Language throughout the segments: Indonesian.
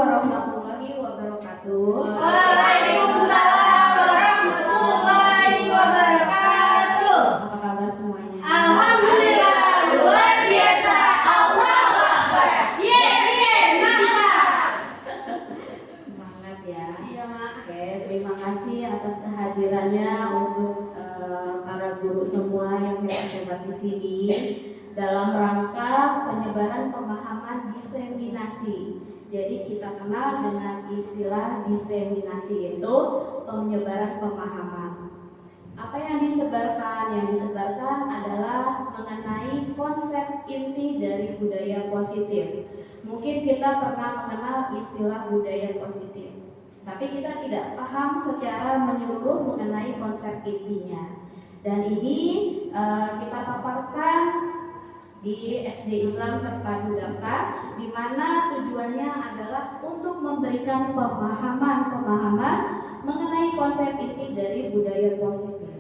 warahmatullahi wabarakatuh. Waalaikumsalam warahmatullahi wabarakatuh. Apa kabar semuanya? Alhamdulillah, luar biasa. Allahu Akbar. Mantap. Semangat ya. Iya, Mak. Oke, terima kasih atas kehadirannya untuk para guru semua yang terlibat di sini dalam rangka penyebaran pemahaman diseminasi. Jadi kita kenal dengan istilah diseminasi, yaitu penyebaran pemahaman. Apa yang disebarkan? Yang disebarkan adalah mengenai konsep inti dari budaya positif. Mungkin kita pernah mengenal istilah budaya positif, tapi kita tidak paham secara menyeluruh mengenai konsep intinya. Dan ini kita paparkan di SD Islam Terpadu Dakar, di mana tujuannya adalah untuk memberikan pemahaman mengenai konsep inti dari budaya positif.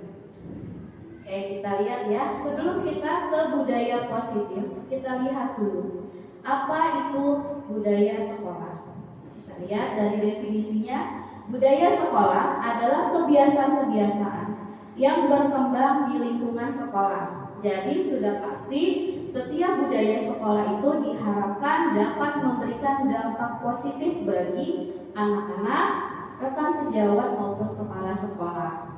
Oke, kita lihat ya. Sebelum kita ke budaya positif, kita lihat dulu apa itu budaya sekolah. Kita lihat dari definisinya, budaya sekolah adalah kebiasaan-kebiasaan yang berkembang di lingkungan sekolah. Jadi sudah pasti setiap budaya sekolah itu diharapkan dapat memberikan dampak positif bagi anak-anak, rekan sejawat maupun kepala sekolah.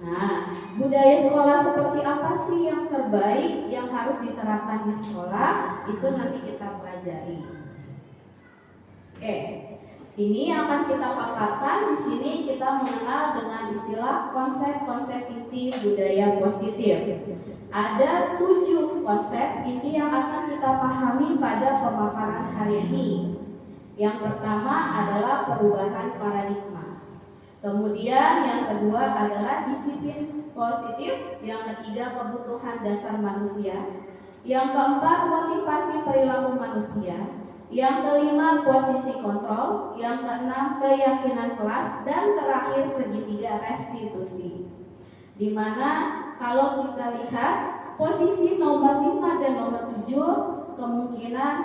Nah, budaya sekolah seperti apa sih yang terbaik yang harus diterapkan di sekolah? Itu nanti kita pelajari. Oke, ini yang akan kita paparkan. Di sini kita mengenal dengan istilah konsep-konsep inti budaya positif. Ada 7 konsep inti yang akan kita pahami pada pemaparan hari ini. Yang pertama adalah perubahan paradigma. Kemudian yang kedua adalah disiplin positif. Yang ketiga kebutuhan dasar manusia. Yang keempat motivasi perilaku manusia. Yang kelima posisi kontrol. Yang keenam keyakinan kelas. Dan terakhir segitiga restitusi. Di mana kalau kita lihat posisi nomor 5 dan nomor 7 kemungkinan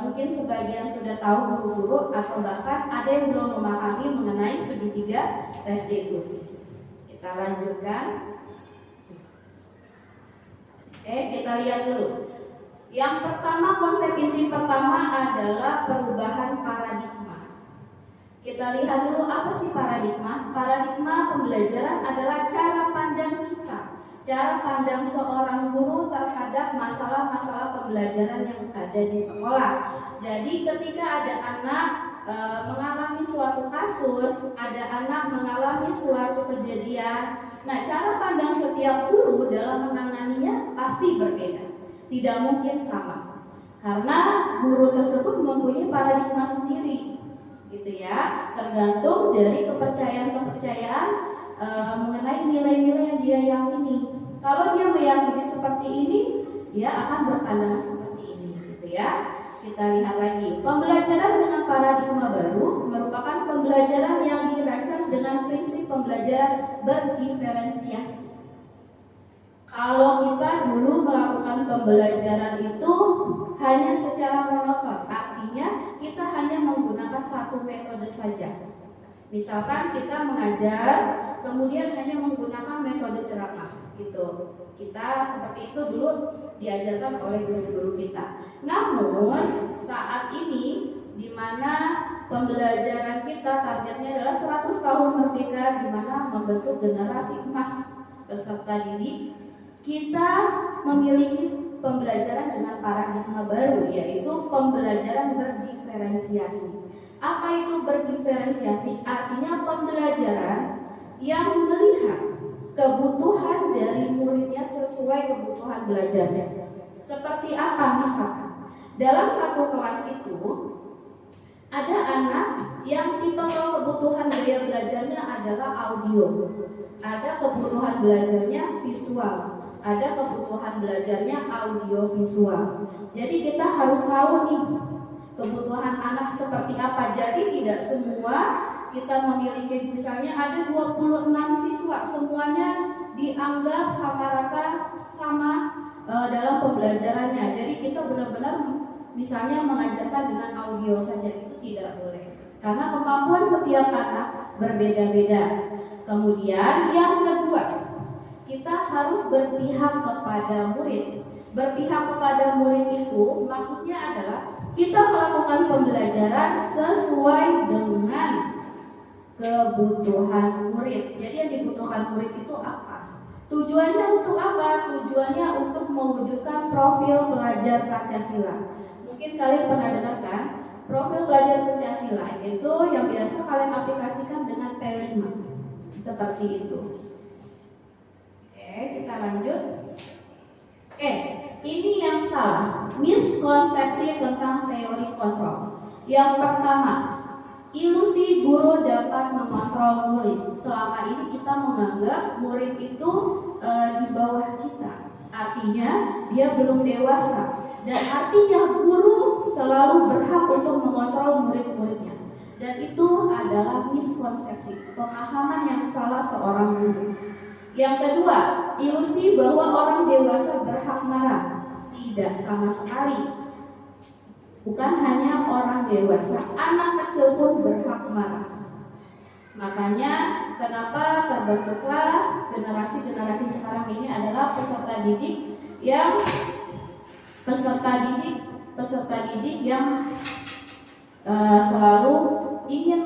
mungkin sebagian sudah tahu guru-guru atau bahkan ada yang belum memahami mengenai segitiga restitusi. Kita lanjutkan. Oke, kita lihat dulu. Yang pertama, konsep inti pertama adalah perubahan paradigma. Kita lihat dulu apa sih paradigma. Paradigma pembelajaran adalah cara pandang kita, cara pandang seorang guru terhadap masalah-masalah pembelajaran yang ada di sekolah. Jadi ketika ada anak mengalami suatu kasus, ada anak mengalami suatu kejadian, nah cara pandang setiap guru dalam menanganinya pasti berbeda, tidak mungkin sama, karena guru tersebut mempunyai paradigma sendiri, gitu ya, tergantung dari kepercayaan mengenai nilai-nilai yang dia yakini. Kalau dia meyakini seperti ini, dia akan berpandangan seperti ini, gitu ya. Kita lihat lagi, pembelajaran dengan paradigma baru merupakan pembelajaran yang dirancang dengan prinsip pembelajaran berdiferensiasi. Kalau kita dulu melakukan pembelajaran itu hanya secara monoton, artinya kita hanya menggunakan satu metode saja. Misalkan kita mengajar, kemudian hanya menggunakan metode ceramah, gitu. Kita seperti itu dulu diajarkan oleh guru-guru kita. Namun saat ini, di mana pembelajaran kita targetnya adalah 100 tahun merdeka, di mana membentuk generasi emas peserta didik, kita memiliki pembelajaran dengan paradigma baru, yaitu pembelajaran berdiferensiasi. Apa itu berdiferensiasi? Artinya pembelajaran yang melihat kebutuhan dari muridnya sesuai kebutuhan belajarnya. Seperti apa misalkan? Dalam satu kelas itu ada anak yang tipe kebutuhan dia belajarnya adalah audio, ada kebutuhan belajarnya visual, ada kebutuhan belajarnya audio visual. Jadi kita harus tahu nih kebutuhan anak seperti apa. Jadi tidak semua kita memiliki, misalnya ada 26 siswa, semuanya dianggap sama rata, sama dalam pembelajarannya. Jadi kita benar-benar misalnya mengajarkan dengan audio saja, itu tidak boleh. Karena kemampuan setiap anak berbeda-beda. Kemudian yang kedua, kita harus berpihak kepada murid. Berpihak kepada murid itu maksudnya adalah kita melakukan pembelajaran sesuai dengan kebutuhan murid. Jadi yang dibutuhkan murid itu apa? Tujuannya untuk apa? Tujuannya untuk mewujudkan profil pelajar Pancasila. Mungkin kalian pernah dengarkan profil pelajar Pancasila itu yang biasa kalian aplikasikan dengan P5 seperti itu. Oke, kita lanjut. Oke, ini yang salah, miskonsepsi tentang teori kontrol. Yang pertama, ilusi guru dapat mengontrol murid. Selama ini kita menganggap murid itu di bawah kita. Artinya dia belum dewasa. Dan artinya guru selalu berhak untuk mengontrol murid-muridnya. Dan itu adalah miskonsepsi, pemahaman yang salah seorang guru. Yang kedua, ilusi bahwa orang dewasa berhak marah. Tidak sama sekali. Bukan hanya orang dewasa, anak kecil pun berhak marah. Makanya kenapa terbentuklah generasi-generasi sekarang ini adalah peserta didik yang selalu ingin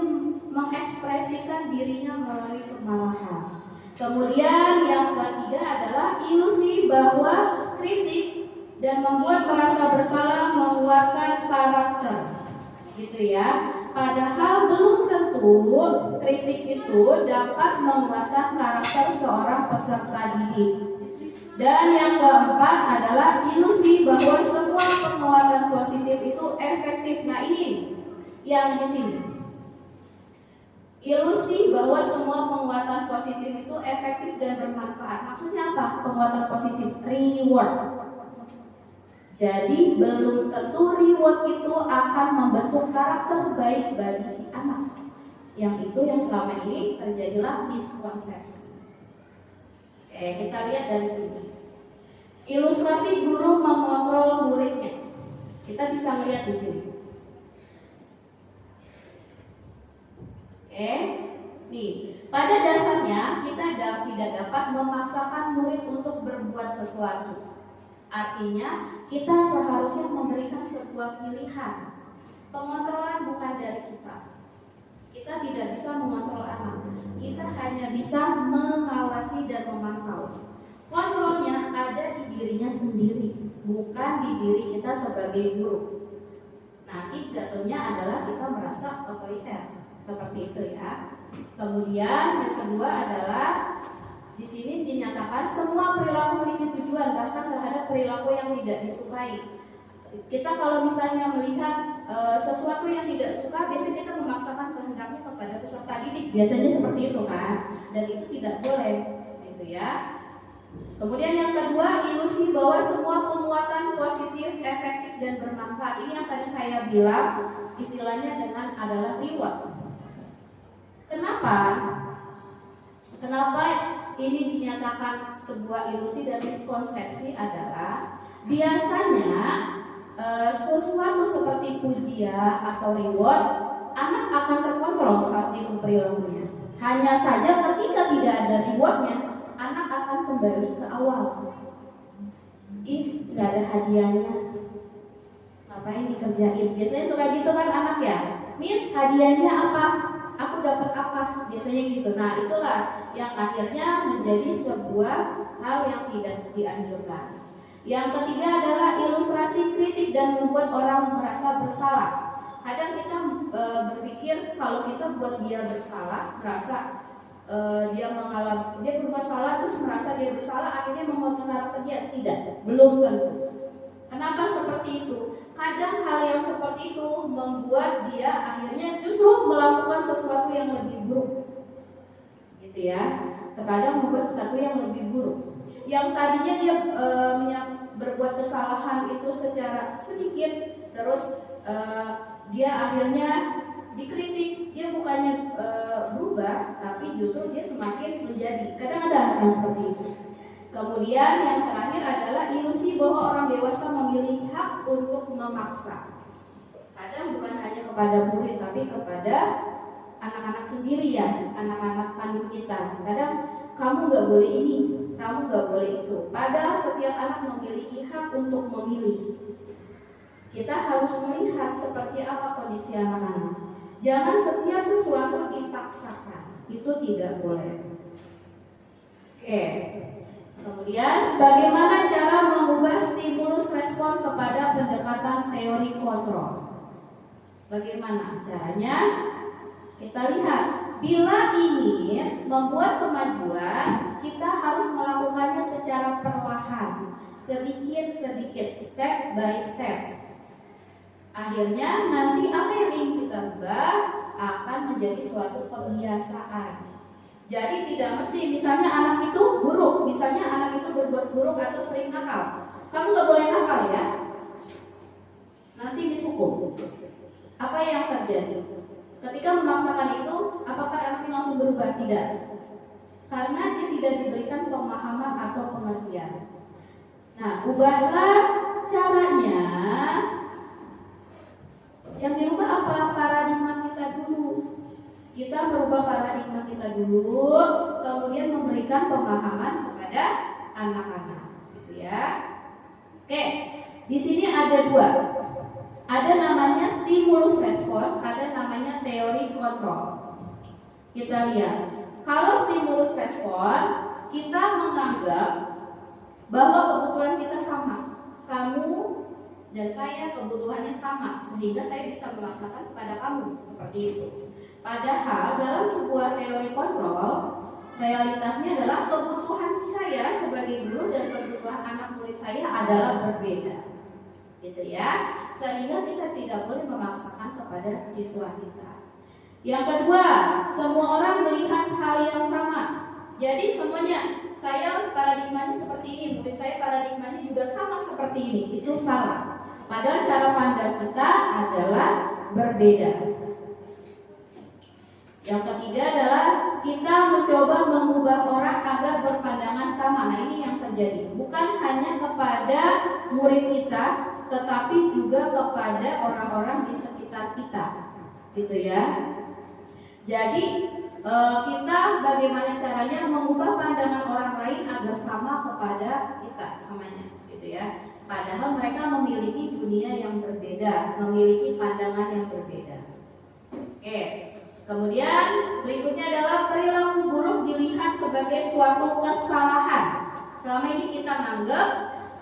mengekspresikan dirinya melalui kemarahan. Kemudian yang ketiga adalah ilusi bahwa kritik dan membuat merasa bersalah menguatkan karakter, gitu ya. Padahal belum tentu kritik itu dapat menguatkan karakter seorang peserta didik. Dan yang keempat adalah ilusi bahwa semua penguatan positif itu efektif. Nah ini yang di sini. Ilusi bahwa semua penguatan positif itu efektif dan bermanfaat. Maksudnya apa? Penguatan positif, reward. Jadi belum tentu reward itu akan membentuk karakter baik bagi si anak. Yang itu yang selama ini terjadilah miskonsepsi. Oke, kita lihat dari sini. Ilustrasi guru mengontrol muridnya. Kita bisa melihat di sini. Oke, nih. Pada dasarnya kita tidak dapat memaksakan murid untuk berbuat sesuatu. Artinya kita seharusnya memberikan sebuah pilihan. Pengontrolan bukan dari kita. Kita tidak bisa mengontrol anak. Kita hanya bisa mengawasi dan memantau. Kontrolnya ada di dirinya sendiri, bukan di diri kita sebagai guru. Nanti jatuhnya adalah kita merasa otoriter, seperti itu ya. Kemudian yang kedua adalah di sini dinyatakan semua perilaku memiliki tujuan, bahkan terhadap perilaku yang tidak disukai. Kita kalau misalnya melihat sesuatu yang tidak suka, biasanya kita memaksakan kehendaknya kepada peserta didik. Biasanya seperti itu kan, dan itu tidak boleh, gitu ya. Kemudian yang kedua, ilusi bahwa semua penguatan positif, efektif dan bermanfaat. Ini yang tadi saya bilang istilahnya dengan adalah reward. Kenapa ini dinyatakan sebuah ilusi dan miskonsepsi adalah biasanya sesuatu seperti pujian atau reward, anak akan terkontrol saat itu perilakunya. Hanya saja ketika tidak ada rewardnya, anak akan kembali ke awal. Ih, nggak ada hadiahnya, ngapain dikerjain? Biasanya suka gitu kan anak ya. Miss, hadiahnya apa? Aku dapat apa? Biasanya gitu. Nah, itulah yang akhirnya menjadi sebuah hal yang tidak dianjurkan. Yang ketiga adalah ilustrasi kritik dan membuat orang merasa bersalah. Kadang kita berpikir kalau kita buat dia bersalah, merasa dia berbuat salah terus merasa dia bersalah, akhirnya menguatkan karakter dia. Tidak, belum tentu. Kenapa seperti itu? Kadang hal yang seperti itu membuat dia akhirnya justru melakukan sesuatu yang lebih buruk, gitu ya. Terkadang membuat sesuatu yang lebih buruk. Yang tadinya dia berbuat kesalahan itu secara sedikit, terus dia akhirnya dikritik, dia bukannya berubah, tapi justru dia semakin menjadi. Kadang ada yang seperti itu. Kemudian yang terakhir adalah ilusi bahwa orang dewasa memilih hak untuk memaksa. Kadang bukan hanya kepada murid, tapi kepada anak-anak sendiri ya, anak-anak kandung kita. Kadang kamu nggak boleh ini, kamu nggak boleh itu. Padahal setiap anak memiliki hak untuk memilih. Kita harus melihat seperti apa kondisi anak-anak. Jangan setiap sesuatu dipaksakan, itu tidak boleh. Oke. Kemudian bagaimana cara mengubah stimulus respon kepada pendekatan teori kontrol? Bagaimana caranya? Kita lihat, bila ingin membuat kemajuan, kita harus melakukannya secara perlahan, sedikit-sedikit, step by step. Akhirnya nanti apa yang ingin kita ubah akan menjadi suatu kebiasaan. Jadi tidak mesti misalnya anak itu buruk, misalnya anak itu berbuat buruk atau sering nakal. Kamu gak boleh nakal ya, nanti disukum. Apa yang terjadi? Ketika memaksakan itu, apakah anak ini langsung berubah? Tidak. Karena dia tidak diberikan pemahaman atau pengertian. Nah, ubahlah caranya. Yang dirubah apa? Paradigma kita dulu. Kita merubah paradigma kita dulu, kemudian memberikan pemahaman kepada anak-anak, gitu ya. Oke, di sini ada dua. Ada namanya stimulus respon, ada namanya teori kontrol. Kita lihat, kalau stimulus respon, kita menganggap bahwa kebutuhan kita sama. Kamu dan saya kebutuhannya sama, sehingga saya bisa memaksakan kepada kamu seperti itu. Padahal dalam sebuah teori kontrol, realitasnya adalah kebutuhan saya sebagai guru dan kebutuhan anak murid saya adalah berbeda, gitu ya. Sehingga kita tidak boleh memaksakan kepada siswa kita. Yang kedua, semua orang melihat hal yang sama. Jadi semuanya, saya paradigmanya seperti ini, murid saya paradigmanya juga sama seperti ini. Itu salah. Padahal cara pandang kita adalah berbeda. Yang ketiga adalah kita mencoba mengubah orang agar berpandangan sama. Nah, ini yang terjadi. Bukan hanya kepada murid kita, tetapi juga kepada orang-orang di sekitar kita, gitu ya. Jadi kita bagaimana caranya mengubah pandangan orang lain agar sama kepada kita samanya, gitu ya. Padahal mereka memiliki dunia yang berbeda, memiliki pandangan yang berbeda. Oke. Kemudian berikutnya adalah perilaku buruk dilihat sebagai suatu kesalahan. Selama ini kita menganggap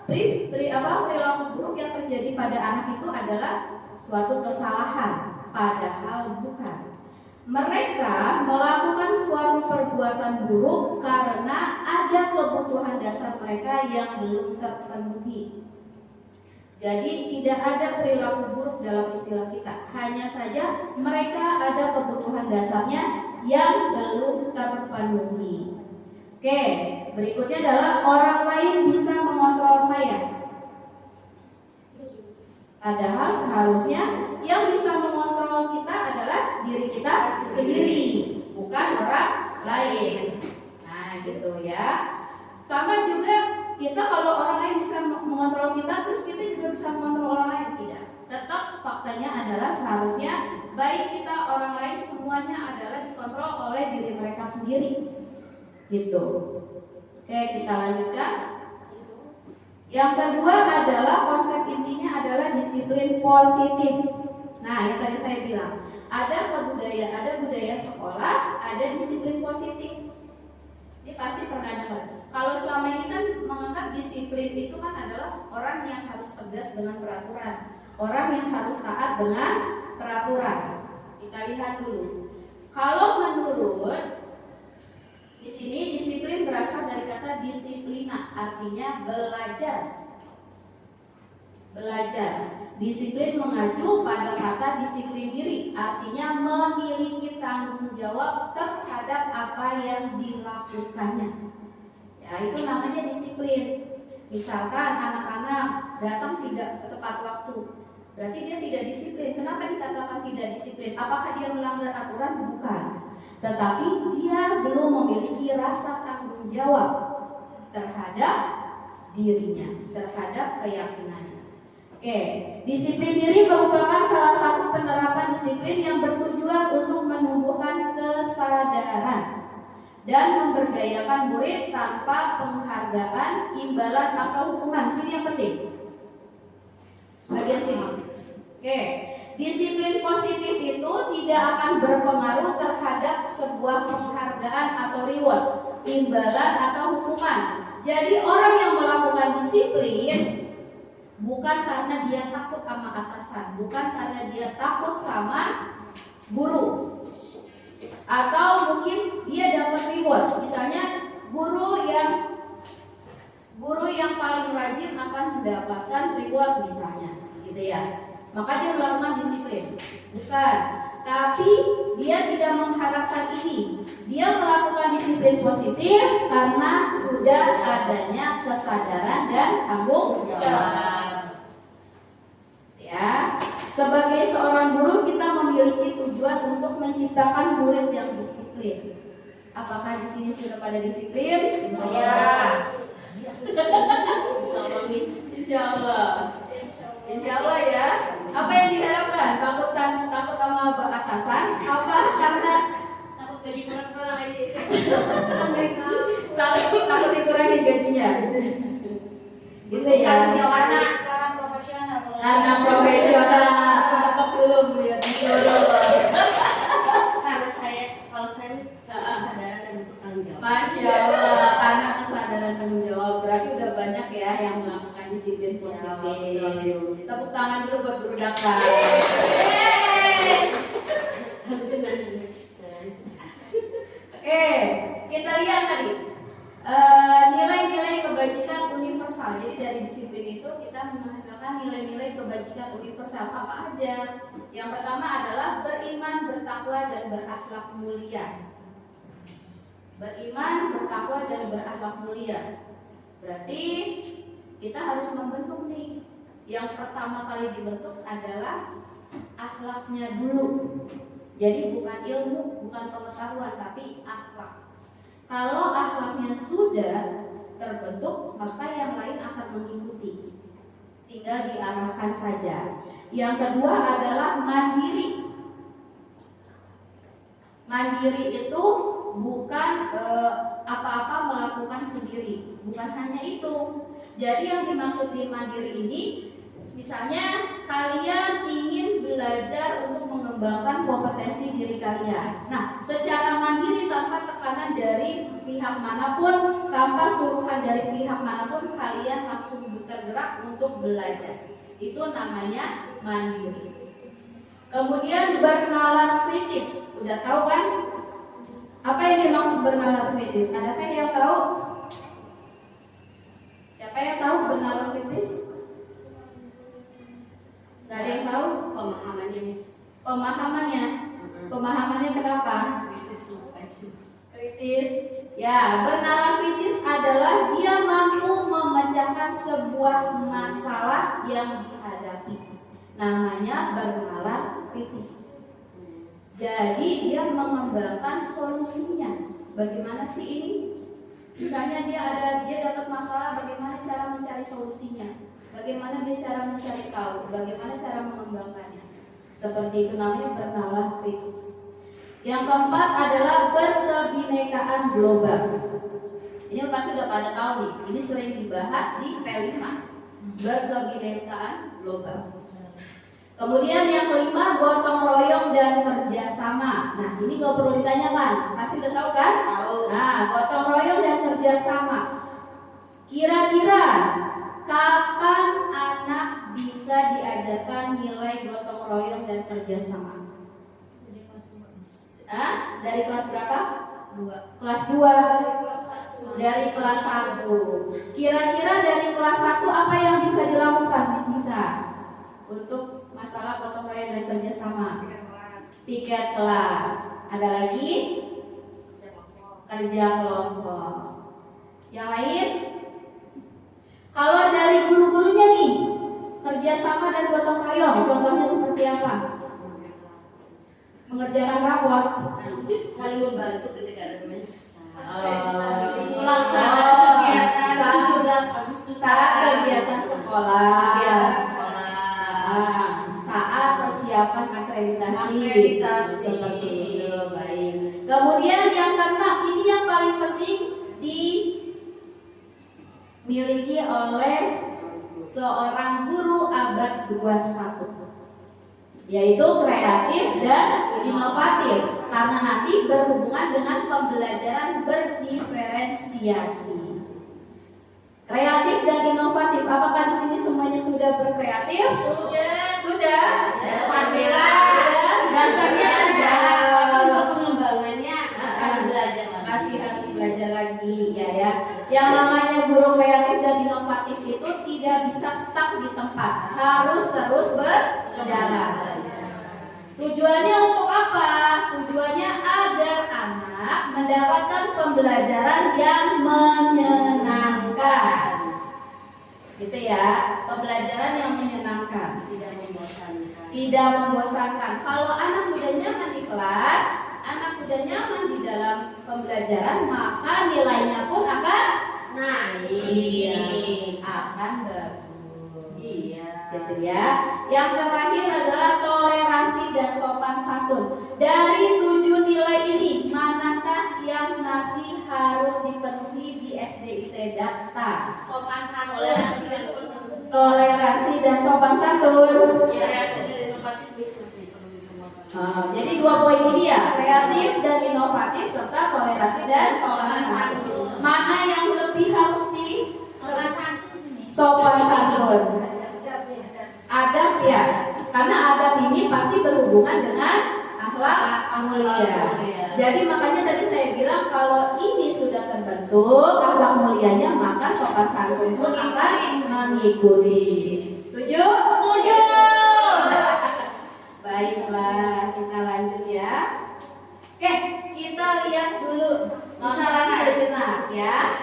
perilaku buruk yang terjadi pada anak itu adalah suatu kesalahan, padahal bukan. Mereka melakukan suatu perbuatan buruk karena ada kebutuhan dasar mereka yang belum terpenuhi. Jadi tidak ada perilaku buruk dalam istilah kita. Hanya saja mereka ada kebutuhan dasarnya yang belum terpenuhi. Oke, berikutnya adalah orang lain bisa mengontrol saya. Padahal seharusnya yang bisa mengontrol kita adalah diri kita sendiri, bukan orang lain. Nah, gitu ya. Sama juga kita kalau orang lain bisa mengontrol kita, terus kita juga bisa mengontrol orang lain, tidak. Tetap faktanya adalah seharusnya baik kita orang lain semuanya adalah dikontrol oleh diri mereka sendiri, gitu. Oke, kita lanjutkan. Yang kedua adalah konsep intinya adalah disiplin positif. Nah, yang tadi saya bilang ada budaya sekolah, ada disiplin positif. Ini pasti pernah dengar. Kalau selama ini kan menganggap disiplin itu kan adalah orang yang harus tegas dengan peraturan, orang yang harus taat dengan peraturan. Kita lihat dulu. Kalau menurut di sini disiplin berasal dari kata disiplina, artinya belajar. Belajar. Disiplin mengacu pada kata disiplin diri, artinya memiliki tanggung jawab terhadap apa yang dilakukannya. Ya, itu namanya disiplin. Misalkan anak-anak datang tidak tepat waktu, berarti dia tidak disiplin. Kenapa dikatakan tidak disiplin? Apakah dia melanggar aturan? Bukan. Tetapi dia belum memiliki rasa tanggung jawab terhadap dirinya, terhadap keyakinannya. Oke, Oke, disiplin diri merupakan salah satu penerapan disiplin yang bertujuan untuk menumbuhkan kesadaran dan memberdayakan murid tanpa penghargaan, imbalan atau hukuman. Sini yang penting. Bagian sini. Oke, disiplin positif itu tidak akan berpengaruh terhadap sebuah penghargaan atau reward, imbalan atau hukuman. Jadi orang yang melakukan disiplin bukan karena dia takut sama atasan, bukan karena dia takut sama guru, atau mungkin dia dapat reward. Misalnya guru yang paling rajin akan mendapatkan reward misalnya, gitu ya. Maka dia melakukan disiplin. Bukan, tapi dia tidak mengharapkan ini. Dia melakukan disiplin positif karena sudah adanya kesadaran dan tanggung jawab. Ya, sebagai seorang guru kita memiliki tujuan untuk menciptakan murid yang disiplin. Apakah di sini sudah pada disiplin? Ya. Insya Allah. Insya Allah ya. Apa yang diharapkan? Takut sama atasan? Apa karena Takut gaji kurang aja. takut dikurangin gajinya? Gitu ya. Karena profesional. Karena profesional. Tepuk dulu melihat disuruh. Karena kalau saya kesadaran dan untuk tanggung jawab. Masya Allah, karena kesadaran tanggung jawab. Berarti udah banyak ya yang melakukan disiplin positif. Tepuk tangan dulu buat guru Dakar. Oke, kita lihat tadi nilai-nilai kebajikan universal. Jadi dari disiplin itu kita menghasilkan nilai-nilai kebajikan universal apa aja. Yang pertama adalah beriman, bertakwa, dan berakhlak mulia. Beriman, bertakwa, dan berakhlak mulia. Berarti kita harus membentuk nih. Yang pertama kali dibentuk adalah akhlaknya dulu. Jadi bukan ilmu, bukan pengetahuan, tapi akhlak. Kalau akhlaknya sudah terbentuk, maka yang lain akan mengikuti. Tinggal diarahkan saja. Yang kedua adalah mandiri. Mandiri itu bukan apa-apa melakukan sendiri. Bukan hanya itu. Jadi yang dimaksud di mandiri ini, misalnya kalian ingin belajar untuk mengembangkan kompetensi diri kalian. Nah, secara mandiri tanpa tekanan dari pihak manapun, tanpa suruhan dari pihak manapun, kalian langsung bergerak untuk belajar. Itu namanya mandiri. Kemudian bernalar kritis. Udah tahu kan? Apa yang dimaksud bernalar kritis? Adakah yang tahu? Siapa yang tahu bernalar kritis? Gak ada yang tahu? Pemahamannya, Miss. Pemahamannya. Pemahamannya kenapa? Kritis. Ya, bernalar kritis adalah dia mampu memecahkan sebuah masalah yang dihadapi. Namanya bernalar kritis. Jadi dia mengembangkan solusinya. Bagaimana sih ini? Misalnya dia dapat masalah, bagaimana cara mencari solusinya? Bagaimana dia cara mencari tahu? Bagaimana cara mengembangkannya? Seperti itu namanya bernalar kritis. Yang keempat adalah berkebinekaan global. Ini pasti udah pada tahu nih. Ini sering dibahas di P5. Berkebinekaan global. Kemudian yang kelima, gotong royong dan kerjasama. Nah, ini gak perlu ditanyakan, pasti udah tahu kan? Tahu. Nah, gotong royong dan kerjasama. Kira-kira kapan anak bisa diajarkan nilai gotong royong dan kerjasama? Dari kelas berapa? 2. Kelas 2. Dari kelas 1. Kira-kira dari kelas 1 apa yang bisa dilakukan, Bisa? Untuk masalah gotong royong dan kerjasama. Piket kelas. Ada lagi? Kerja kelompok. Yang lain? Kalau dari guru-gurunya nih, kerjasama dan gotong royong, contohnya seperti apa? Mengerjakan rapor, Saling membantu ketika ada teman saat kegiatan sekolah. persiapan akreditasi. Akreditasi. Seperti itu, baik. Kemudian yang keenam, ini yang paling penting dimiliki oleh seorang guru abad 21, yaitu kreatif dan inovatif, karena nanti berhubungan dengan pembelajaran berdiferensiasi. Kreatif dan inovatif. Apakah di sini semuanya sudah berkreatif? Sudah. Alhamdulillah. Dasarnya ada. Untuk pengembangannya harus belajar lagi. Masih harus belajar lagi ya. Yang namanya guru kreatif dan inovatif itu tidak bisa stuck di tempat, harus terus berjalan. Tujuannya untuk apa? Tujuannya agar anak mendapatkan pembelajaran yang menyenangkan. Gitu ya, pembelajaran yang menyenangkan, Tidak membosankan. tidak membosankan. Kalau anak sudah nyaman di kelas, anak sudah nyaman di dalam pembelajaran, maka nilainya pun akan naik. akan bagus. Iya. Gitu ya. Yang terakhir adalah toleransi dan sopan santun. Dari 7 nilai ini, manakah yang masih harus dipenuhi di SDIT Data? Sopan santun. Toleransi dan sopan santun. Toleransi dan sopan santun. Ya, dari inovasi seperti itu. Jadi 2 poin ini ya, kreatif dan inovatif serta toleransi dan sopan santun. Mana yang lebih harus di Sopan santun sini. sopan santun? Adab ya, karena adab ini pasti berhubungan dengan akhlak mulia. Jadi makanya tadi saya bilang kalau ini sudah terbentuk akhlak mulianya, maka sopan santun pun akan mengikuti. Setuju? Setuju. Baiklah, kita lanjut ya. Oke, kita lihat dulu nonton sejenak ya.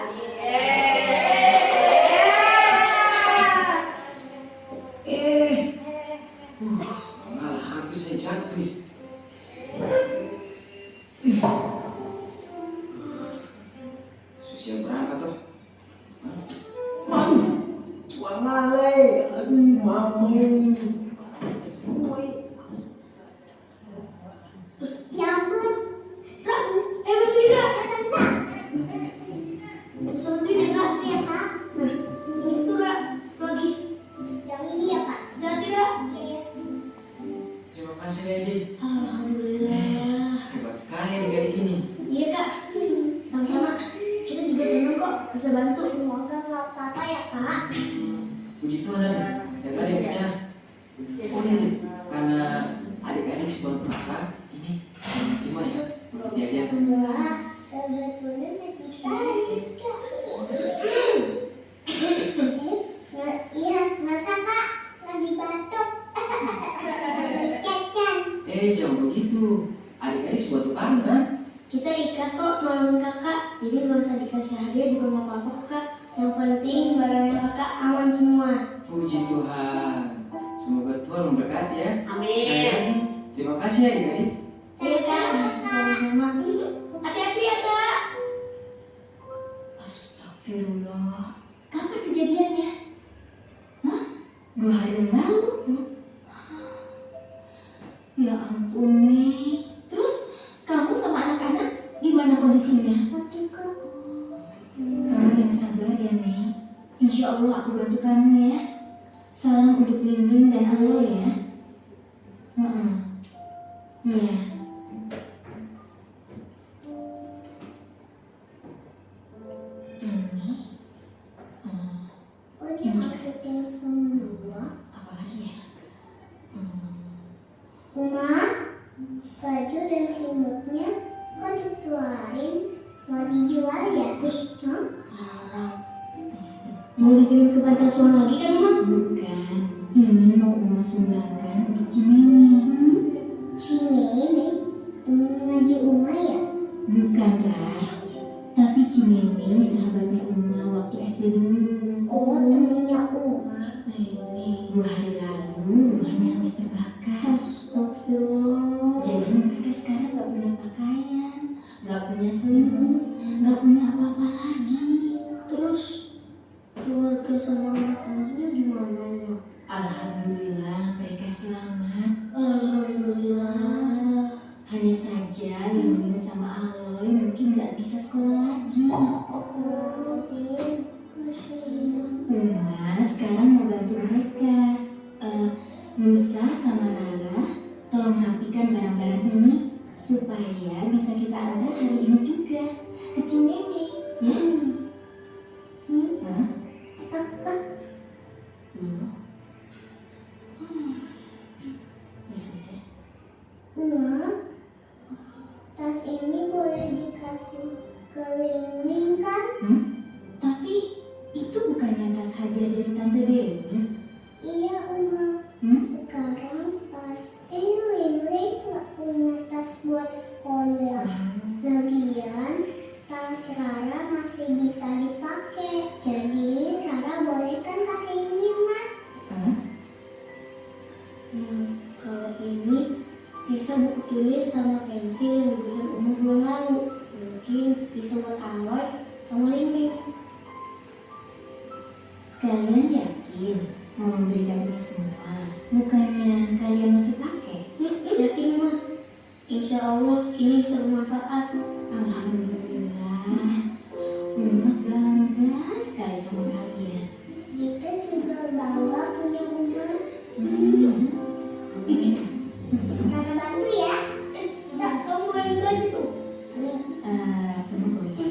Malah hampir saya jatuh ya. Susah berangkat toh. Waduh, tuang malai. Aduh, mami. Ya ampun, Ra, bantuin Ra, datang Sa. Bisa bantuin ya Ra? Iya Kak. Nah, yang itu Ra, lagi. Yang ini ya Pak? Ganti Ra. Iya. Terima kasih Lady. Alhamdulillah. Hebat sekali adik-adik ini. Iya Kak. Sama-sama. Kita juga senang kok bisa bantu. Semoga nggak apa-apa ya Kak. Puji Tuhan adik. Dan adik pecah. Oh iya adik. Karena adik-adik sebantu kakak ini gimana ya? Diajar. Wah, sebetulnya kita iya, masa Kak lagi batuk. Cacan. Jangan begitu. Adik-adik sebantu kamu kan? Kita ikhlas kok nolongin kakak, jadi gak usah dikasih hadiah juga gak apa-apa kak. Yang penting barangnya kakak aman semua. Puji Tuhan. Semoga Tuhan memberkati ya. Amin. Adik-adik, terima kasih ya adik-adik. Iya kak, sama-sama. Hati-hati ya kak. Astagfirullah. Kapan kejadiannya? Hah? 2 hari yang lalu? Ya ampun, Mei. Terus kamu sama anak-anak gimana kondisinya? Tapi kak, Kamu yang sabar ya, Mei. Insya Allah aku bantu kamu ya. Salam untuk Linding dan Allah ya. Iya. Ini kok diangkutin semua? apalagi ya? Uma, baju dan selimutnya kok dikeluarin? Mau dijual ya? Mau dikirim ke panti asuhan lagi kan Uma? Bukan. Ini mau Uma sumbangkan untuk Cimini. Cimeme, temen ngaji Uma ya? Bukan lah. Tapi Cimini sahabatnya Uma waktu SD dulu. Oh, temennya Uma. 2 hari lalu rumahnya habis terbakar. Astagfirullah. Jadi mereka sekarang gak punya pakaian, gak punya selimut, gak punya apa-apa lagi. Terus keluarga sama anak-anaknya gimana Uma? Alhamdulillah mereka selamat. saja Lingling sama Aloy mungkin nggak bisa sekolah lagi. Astagfirullahaladzim, kasihan. Uma sekarang mau bantu mereka. Nusa sama Rara, tolong rapikan barang-barang ini supaya bisa kita antar hari ini juga ke Cineme, ya? Hah? Loh? Ya sudah. Uma, tas ini boleh dikasih ke Lingling kan? Tapi itu bukannya tas hadiah dari Tante Dewi? Iya Uma. Hmm? Sekarang pasti Lingling nggak punya tas buat sekolah. Lagian tas Rara masih bisa dipakai. Jadi Rara boleh kan kasih ini Mak? Kalau ini sisa buku tulis sama pensil yang diberikan Uma bulan lalu. Mungkin bisa buat Aloy sama Lingling. Kalian yakin mau memberikan ini semua? Bukannya kalian masih pakai? Yakin Mah? Insya Allah ini bisa bermanfaat. Alhamdulillah. Uma bangga sekali sama kalian. Kita juga bangga punya Uma. Rara bantu ya. Kamu boleh ikut itu. Nih. Tunggu ya.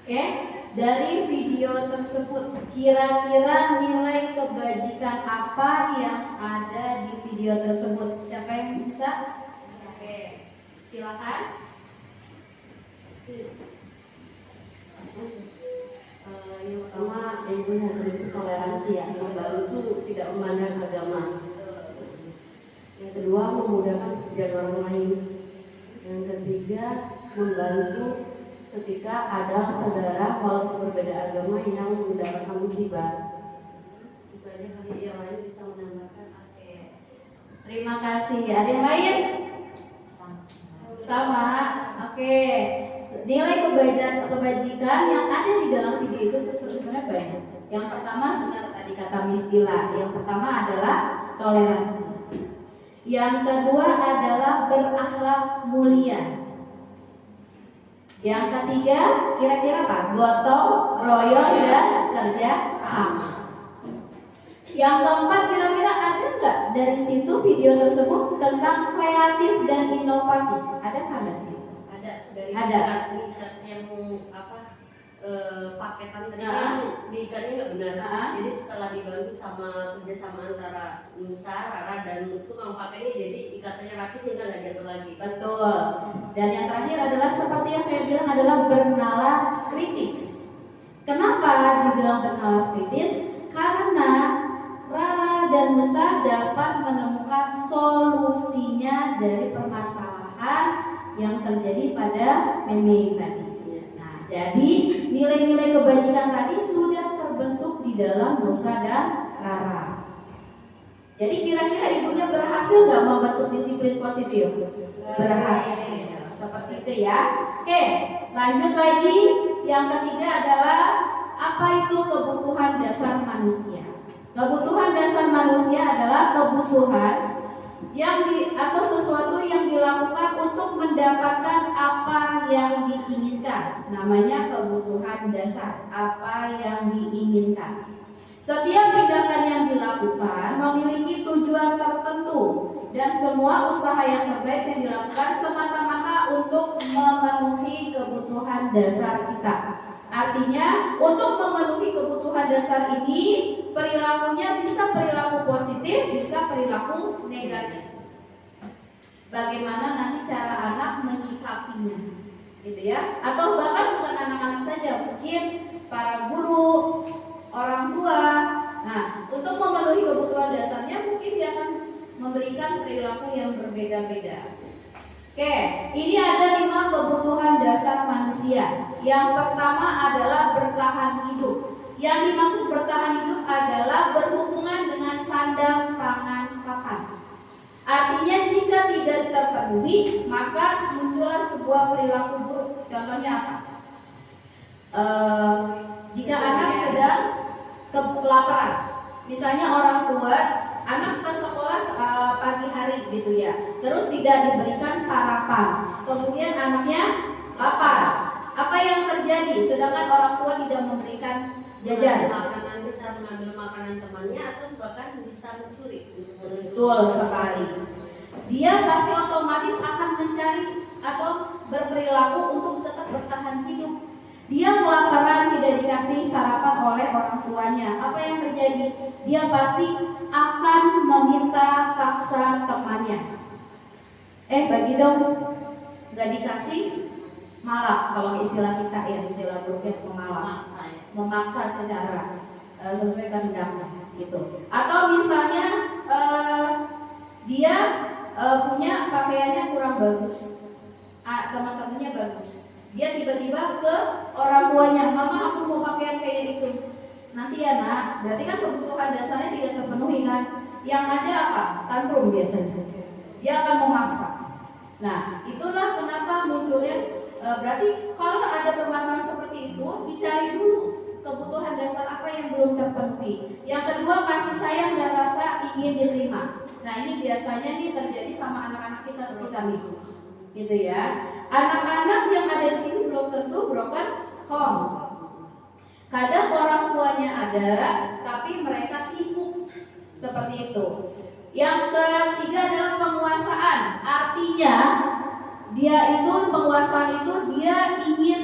Oke, dari video tersebut kira-kira nilai kebajikan apa yang ada di video tersebut? Siapa yang bisa? Oke, silakan. Yang pertama ibu memiliki toleransi ya, membantu tidak memandang agama. Yang kedua memudahkan pekerjaan orang lain. Yang ketiga membantu ketika ada saudara walaupun berbeda agama yang mendapatkan musibah. Itu aja kali, yang lain bisa menambahkan. Oke, terima kasih. Ada yang lain? Sama. Oke, nilai kebajikan yang ada di dalam video itu sebenarnya banyak. Yang pertama benar tadi kata Miss Dila. Yang pertama adalah toleransi. Yang kedua adalah berakhlak mulia. Yang ketiga kira-kira apa? Gotong royong dan kerja sama. Yang keempat kira-kira ada nggak dari situ video tersebut tentang kreatif dan inovatif? Ada nggak dari situ? Ada dari Ada. ikat yang paketan tadi Ya. kan diikatnya nggak benar. Ya. Jadi setelah dibantu sama kerjasama antara Nusa, Rara dan tukang pakainya, jadi ikatannya rapi sehingga nggak jatuh lagi. Betul. Dan yang terakhir adalah seperti yang saya bilang adalah bernalar kritis. Kenapa dibilang bernalar kritis? Karena Rara dan Nusa dapat menemukan solusinya dari permasalahan yang terjadi pada meme tadi. Nah, jadi nilai-nilai kebajikan tadi sudah terbentuk di dalam Nusa dan Rara. Jadi kira-kira ibunya berhasil nggak membentuk disiplin positif? Berhasil. Seperti itu ya. Oke, lanjut lagi. Yang ketiga adalah apa itu kebutuhan dasar manusia? Kebutuhan dasar manusia adalah kebutuhan atau sesuatu yang dilakukan untuk mendapatkan apa yang diinginkan. Namanya kebutuhan dasar, apa yang diinginkan. Setiap tindakan yang dilakukan memiliki tujuan tertentu dan semua usaha yang terbaik yang dilakukan semata-mata untuk memenuhi kebutuhan dasar kita. Artinya untuk memenuhi kebutuhan dasar ini perilakunya bisa perilaku positif, bisa perilaku negatif. Bagaimana nanti cara anak menyikapinya, gitu ya? Atau bahkan bukan anak-anak saja, mungkin para guru, orang tua. Nah, untuk memenuhi kebutuhan dasarnya mungkin dia akan memberikan perilaku yang berbeda-beda. Oke, ini ada 5 kebutuhan dasar manusia. Yang pertama adalah bertahan hidup. Yang dimaksud bertahan hidup adalah berhubungan dengan sandang, pangan, papan. Artinya jika tidak terpenuhi, maka muncullah sebuah perilaku buruk. Contohnya apa? Jika anak sedang kelaparan, misalnya orang tua anak ke sekolah pagi hari gitu ya, terus tidak diberikan sarapan, kemudian anaknya lapar. Apa yang terjadi? Sedangkan orang tua tidak memberikan jajan. Makanan bisa mengambil makanan temannya atau bahkan bisa mencuri. Betul sekali. Dia pasti otomatis akan mencari atau berperilaku untuk tetap bertahan hidup. Dia kelaparan, tidak dikasih sarapan oleh orang tuanya. Apa yang terjadi? Dia pasti akan meminta paksa temannya. Bagi dong, nggak dikasih, malah kalau istilah kita ya, istilah buruknya memaksa secara sesuai kehendaknya gitu. Atau misalnya dia punya pakaiannya kurang bagus, teman-temannya bagus, dia tiba-tiba ke orang tuanya, mama aku mau pakaian kayak itu. Nanti ya nak, berarti kan kebutuhan dasarnya tidak terpenuhi kan? Yang ada apa? Tantrum biasanya. Dia akan memaksa. Nah, itulah kenapa munculnya. Berarti kalau ada permasalahan seperti itu, dicari dulu kebutuhan dasar apa yang belum terpenuhi. Yang kedua, kasih sayang dan rasa ingin diterima. Nah, ini biasanya nih terjadi sama anak-anak kita sekitar nih, gitu ya. Anak-anak yang ada di sini belum tentu broken home. Kadang orang tuanya ada, tapi mereka sibuk, seperti itu. Yang ketiga adalah penguasaan. Artinya dia itu penguasaan itu dia ingin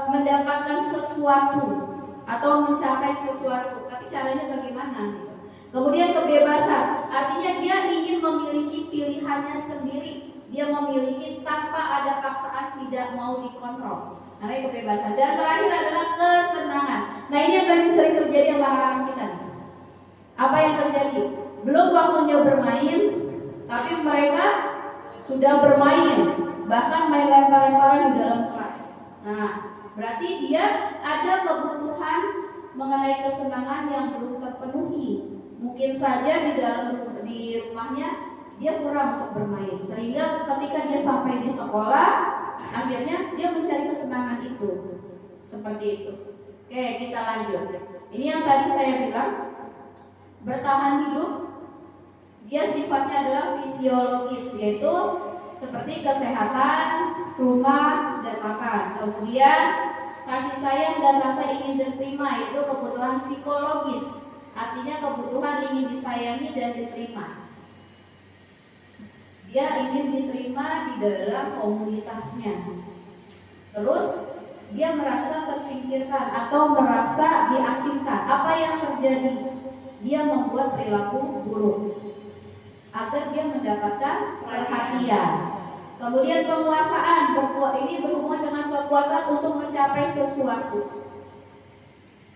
mendapatkan sesuatu atau mencapai sesuatu, tapi caranya bagaimana gitu. Kemudian kebebasan, artinya dia ingin memiliki pilihannya sendiri. Dia memiliki tanpa ada paksaan, tidak mau dikontrol. Namanya kebebasan. Dan terakhir adalah kesenangan. Nah, ini yang sering terjadi sama anak-anak kita nih. Apa yang terjadi? Belum waktunya bermain, tapi mereka sudah bermain, bahkan main lempar-lemparan di dalam kelas. Nah, berarti dia ada kebutuhan mengenai kesenangan yang belum terpenuhi. Mungkin saja di rumahnya dia kurang untuk bermain, sehingga ketika dia sampai di sekolah, akhirnya dia mencari kesenangan itu. Seperti itu. Oke, kita lanjut. Ini yang tadi saya bilang, bertahan hidup, dia sifatnya adalah fisiologis, yaitu seperti kesehatan, rumah, dan makan. Kemudian kasih sayang dan rasa ingin diterima, yaitu kebutuhan psikologis. Artinya kebutuhan ingin disayangi dan diterima. Dia ingin diterima di dalam komunitasnya. Terus dia merasa tersingkirkan atau merasa diasingkan. Apa yang terjadi? Dia membuat perilaku buruk agar dia mendapatkan perhatian. Kemudian penguasaan, ini berhubungan dengan kekuatan untuk mencapai sesuatu.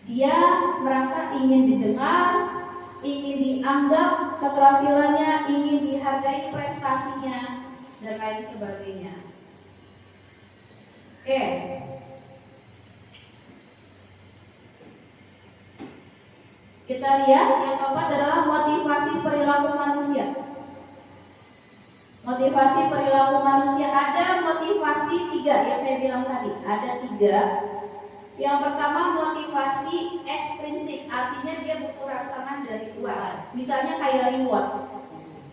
Dia merasa ingin didengar, ingin dianggap keterampilannya, ingin dihargai prestasinya, dan lain sebagainya. Oke. Kita lihat yang keempat adalah motivasi perilaku manusia. Motivasi perilaku manusia, ada motivasi 3 yang saya bilang tadi. Ada 3. Yang pertama motivasi ekstrinsik, artinya dia butuh rangsangan dari luar. Misalnya kayak reward,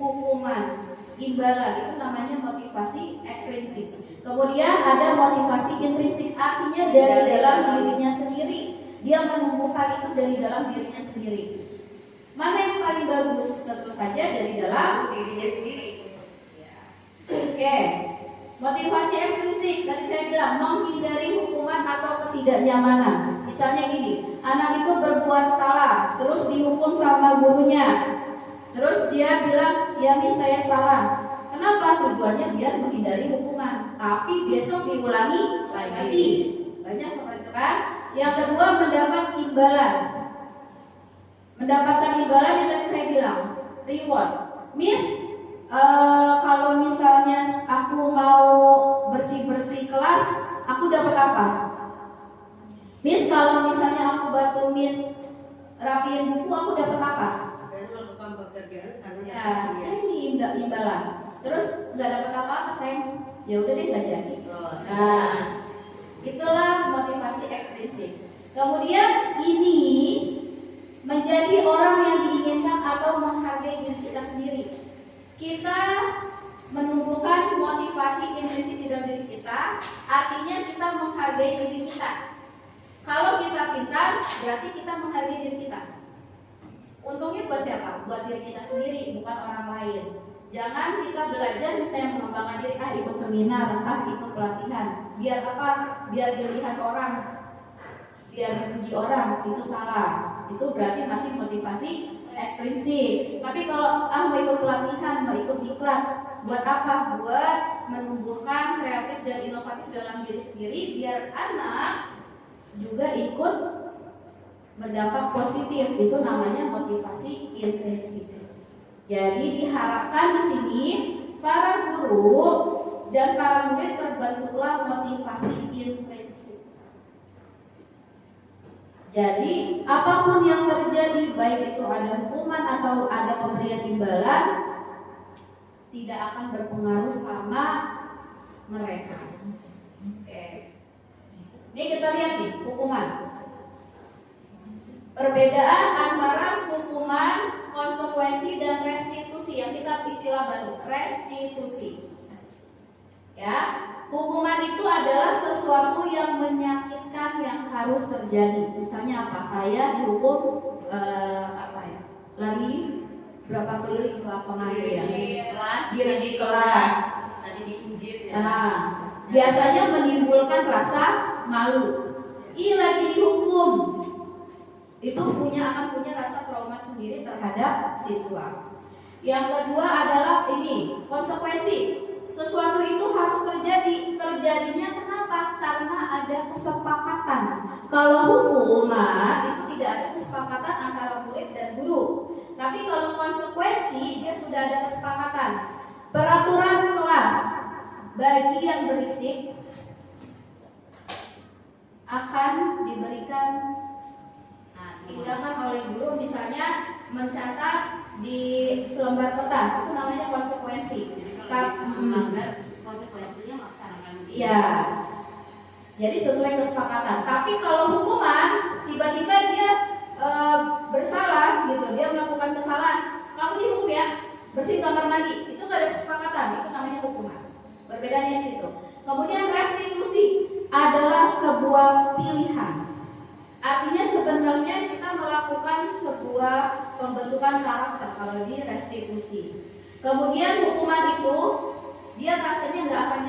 hukuman, imbalan, itu namanya motivasi ekstrinsik. Kemudian ada motivasi intrinsik, artinya dari dalam dirinya sendiri. Dia menumbuhkan itu dari dalam dirinya sendiri. Mana yang paling bagus? Tentu saja dari dalam dirinya sendiri. Oke. Motivasi ekstrinsik, tadi saya bilang menghindari hukuman atau ketidaknyamanan. Misalnya gini, anak itu berbuat salah, terus dihukum sama gurunya. Terus dia bilang, ya Mi saya salah. Kenapa? Tujuannya biar menghindari hukuman, tapi besok diulangi lagi. Banyak seperti itu kan. Yang kedua mendapat imbalan. Mendapatkan imbalan yang tadi saya bilang, reward. Miss, kalau misalnya aku mau bersih-bersih kelas, aku dapat apa? Miss, kalau misalnya aku bantu Miss rapiin buku, aku dapat apa? Dan melakukan pekerjaan karena Ya, ini imbalan. Terus nggak dapat apa-apa sayang, ya udah deh nggak jadi. Nah, itulah motivasi ekstrinsik. Kemudian ini menjadi orang yang diinginkan atau menghargai diri kita sendiri. Kita menumbuhkan motivasi intrinsik di dalam diri kita, artinya kita menghargai diri kita. Kalau kita pintar, berarti kita menghargai diri kita. Untungnya buat siapa? Buat diri kita sendiri, bukan orang lain. Jangan kita belajar misalnya mengembangkan diri, ikut seminar, ikut pelatihan. Biar apa? Biar dilihat orang, biar dipuji orang, itu salah. Itu berarti masih motivasi ekstrinsik. Tapi kalau mau ikut pelatihan, mau ikut diklat, buat apa? Buat menumbuhkan kreatif dan inovatif dalam diri sendiri, biar anak juga ikut berdampak positif. Itu namanya motivasi intrinsik. Jadi diharapkan di sini para guru dan para murid terbentuklah motivasi intrinsik. Jadi apapun yang terjadi, baik itu ada hukuman atau ada pemberian imbalan, tidak akan berpengaruh sama mereka. Oke. Ini kita lihat nih hukuman. Perbedaan antara hukuman, konsekuensi dan restitusi, yang kita istilah baru, restitusi. Ya, hukuman itu adalah sesuatu yang menyakitkan yang harus terjadi. Misalnya apa? Kayak dihukum lari berapa keliling ke lapangan ya? Diri di kelas. Tadi diinjil ya. Nah, biasanya menimbulkan rasa malu. Lagi dihukum. Itu akan punya rasa trauma sendiri terhadap siswa. Yang kedua adalah ini, konsekuensi. Sesuatu itu harus terjadi. Terjadinya kenapa? Karena ada kesepakatan. Kalau hukuman itu tidak ada kesepakatan antara murid dan guru. Tapi kalau konsekuensi dia sudah ada kesepakatan. Peraturan kelas bagi yang berisik akan diberikan tindakan oleh guru, misalnya mencatat di selembar kertas, itu namanya konsekuensi. Melanggar konsekuensinya melaksanakan. Iya. Jadi sesuai kesepakatan. Tapi kalau hukuman, tiba-tiba dia bersalah gitu, dia melakukan kesalahan, kamu dihukum ya, bersihin kamar mandi, itu nggak ada kesepakatan, itu namanya hukuman. Perbedaannya di situ. Kemudian restitusi adalah sebuah pilihan. Artinya sebenarnya kita melakukan sebuah pembentukan karakter kalau di restitusi. Kemudian hukuman itu dia rasanya nggak akan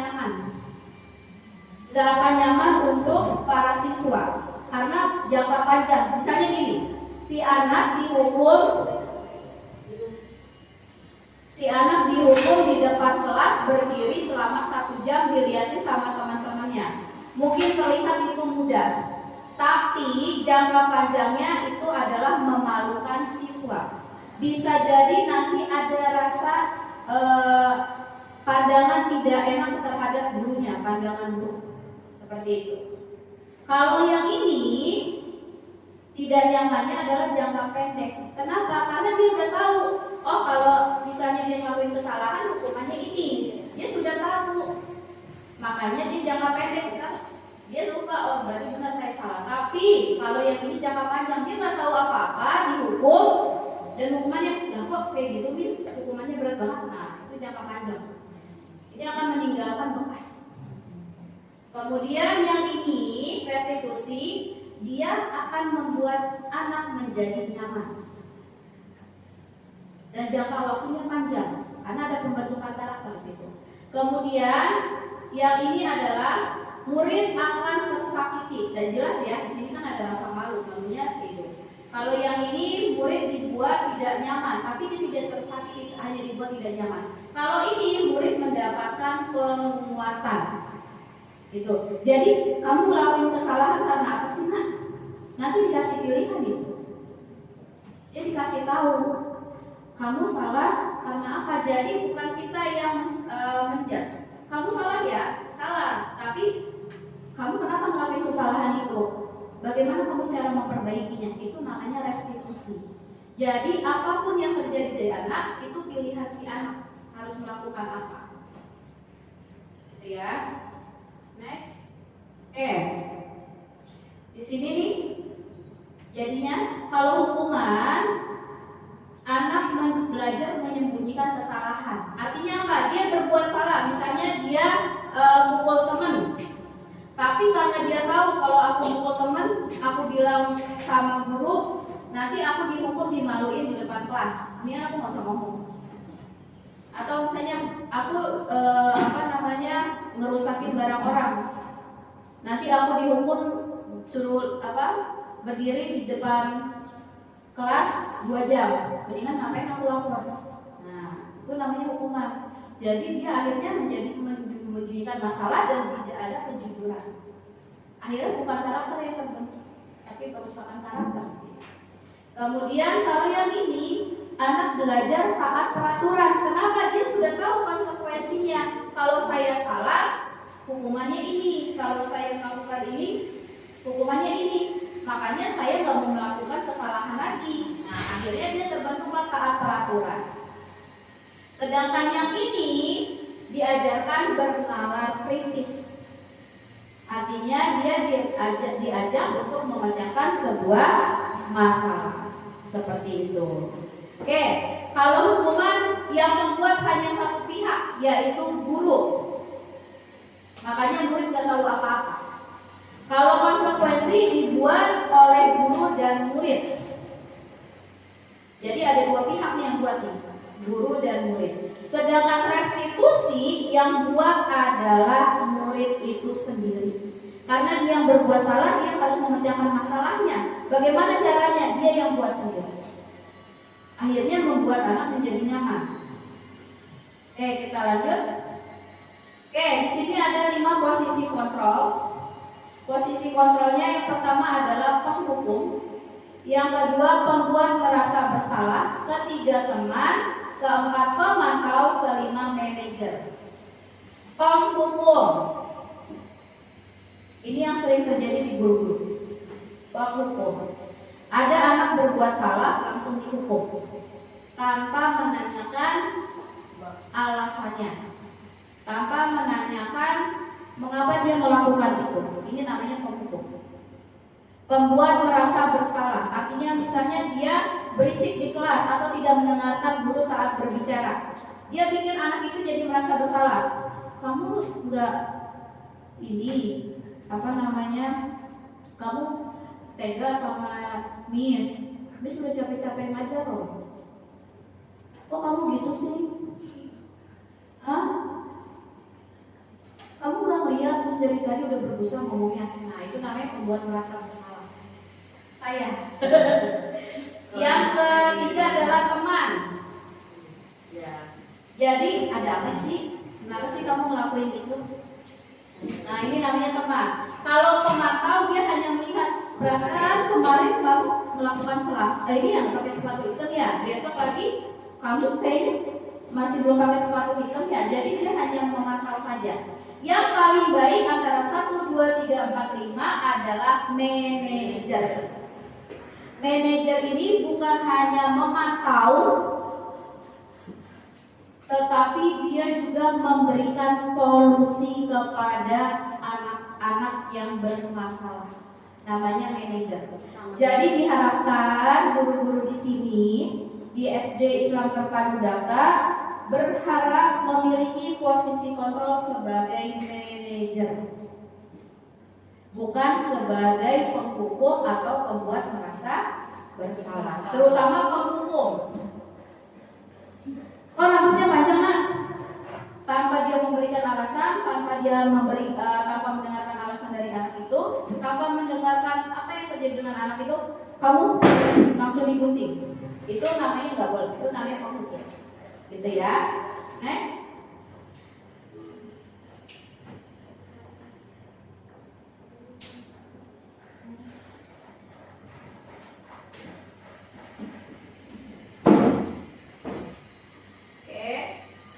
nyaman, untuk para siswa karena jangka panjang. Misalnya gini, si anak dihukum di depan kelas berdiri selama 1 jam dilihatin sama teman-temannya. Mungkin terlihat itu mudah. Tapi jangka panjangnya itu adalah memalukan siswa. Bisa jadi nanti ada rasa pandangan tidak enak terhadap gurunya, pandangan buruk seperti itu. Kalau yang ini tidak nyamannya adalah jangka pendek. Kenapa? Karena dia udah tahu. Oh, kalau misalnya dia ngelakuin kesalahan, hukumannya ini. Dia sudah tahu. Makanya dia jangka pendek kan. Dia lupa, oh berarti benar saya salah. Tapi kalau yang ini jangka panjang, dia nggak tahu apa-apa, dihukum dan hukumannya, lah kok kayak gitu mis, hukumannya berat banget. Nah itu jangka panjang. Ini akan meninggalkan bekas. Kemudian yang ini restitusi, dia akan membuat anak menjadi nyaman dan jangka waktunya panjang karena ada pembentukan karakter di situ. Kemudian yang ini adalah murid akan tersakiti, dan jelas ya di sini kan ada rasa malu, namanya itu. Kalau yang ini murid dibuat tidak nyaman, tapi dia tidak tersakiti, hanya dibuat tidak nyaman. Kalau ini murid mendapatkan penguatan, gitu. Jadi kamu ngelakuin kesalahan karena apa sih nak? Nanti dikasih pilihan itu. Dia dikasih tahu kamu salah karena apa. Jadi bukan kita yang menjudge. Kamu salah ya, salah. Tapi kamu kenapa ngelakuin kesalahan itu? Bagaimana kamu cara memperbaikinya? Itu namanya restitusi. Jadi apapun yang terjadi dari anak itu pilihan si anak. harus melakukan apa. Gitu ya. Next. Oke. Di sini nih jadinya kalau hukuman anak belajar menyembunyikan kesalahan. Artinya apa? Dia berbuat salah. Misalnya dia mukul teman. Tapi karena dia tahu kalau aku mukul teman, aku bilang sama guru, nanti aku dihukum dimaluin di depan kelas. Ini aku nggak usah ngomong. Atau misalnya aku ngerusakin barang orang. Nanti aku dihukum suruh berdiri di depan kelas 2 jam. Mendingan ngapain aku lapor. Nah, itu namanya hukuman. Jadi dia akhirnya menjadi menyembunyikan masalah dan tidak ada kejujuran. Akhirnya bukan karakter yang terbentuk, tapi perusakan karakter sih. Kemudian kalau yang ini anak belajar taat peraturan. Kenapa? Dia sudah tahu konsekuensinya. Kalau saya salah, hukumannya ini. Kalau saya melakukan ini, hukumannya ini. Makanya saya nggak mau melakukan kesalahan lagi. Nah, akhirnya dia terbentuklah taat peraturan. Sedangkan yang ini diajarkan bernalar kritis. Artinya dia diajak untuk memecahkan sebuah masalah. Seperti itu. Oke, kalau hukuman yang membuat hanya satu pihak, yaitu guru, makanya murid nggak tahu apa-apa. Kalau konsekuensi dibuat oleh guru dan murid, jadi ada 2 pihak nih yang buat nih, guru dan murid. Sedangkan restitusi yang buat adalah murid itu sendiri. Karena dia yang berbuat salah, dia harus memecahkan masalahnya. Bagaimana caranya? Dia yang buat sendiri. Akhirnya membuat anak menjadi nyaman. Oke, kita lanjut. Oke, di sini ada 5 posisi kontrol. Posisi kontrolnya yang pertama adalah penghukum, yang kedua pembuat merasa bersalah, ketiga teman, keempat pemantau, kelima manajer. Penghukum. Ini yang sering terjadi di guru-guru. Penghukum. Ada anak berbuat salah langsung dihukum tanpa menanyakan alasannya, tanpa menanyakan mengapa dia melakukan itu. Ini namanya penghukum. Pembuat merasa bersalah, artinya misalnya dia berisik di kelas atau tidak mendengarkan guru saat berbicara. Dia bikin anak itu jadi merasa bersalah. Kamu enggak kamu tega sama Miss udah capek-capek ngajar loh. Kok kamu gitu sih? Hah? Kamu gak ngeliat Miss dari tadi udah berusaha ngomongnya. Nah, itu namanya pembuat merasa bersalah. Saya. Yang ketiga adalah teman. Ya. Jadi ada apa sih? Kenapa sih kamu ngelakuin itu? Nah, ini namanya teman. Kalau pemantau dia hanya melihat, perasaan kemarin kamu melakukan salah. Ini yang pakai sepatu hitam ya. Besok lagi kamu kayaknya masih belum pakai sepatu hitam ya. Jadi dia hanya memantau saja. Yang paling baik antara 1, 2, 3, 4, 5 adalah manajer. Manajer ini bukan hanya memantau, tetapi dia juga memberikan solusi kepada anak-anak yang bermasalah. Namanya manajer. Jadi diharapkan guru-guru di sini di SD Islam Terpadu Data berharap memiliki posisi kontrol sebagai manajer, bukan sebagai penghukum atau pembuat merasa bersalah. Terutama penghukum. Oh, rambutnya panjang nak, tanpa dia memberikan alasan, tanpa mendengarkan alasan dari anak itu, tanpa mendengarkan apa yang terjadi dengan anak itu, kamu langsung digunting. Itu namanya nggak boleh. Itu namanya penghukum. Gitu ya. Next.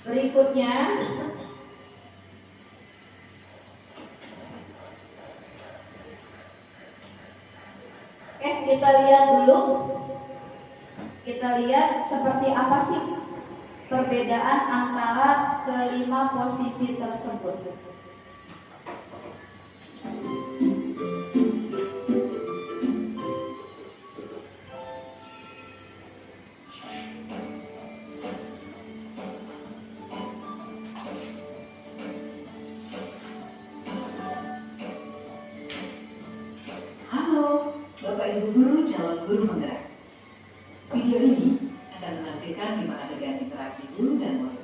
Berikutnya kita lihat dulu. Kita lihat seperti apa sih perbedaan antara kelima posisi tersebut. Halo, Bapak Ibu Guru calon guru penggerak. Video ini akan menampilkan 5 adegan interaksi guru dan murid.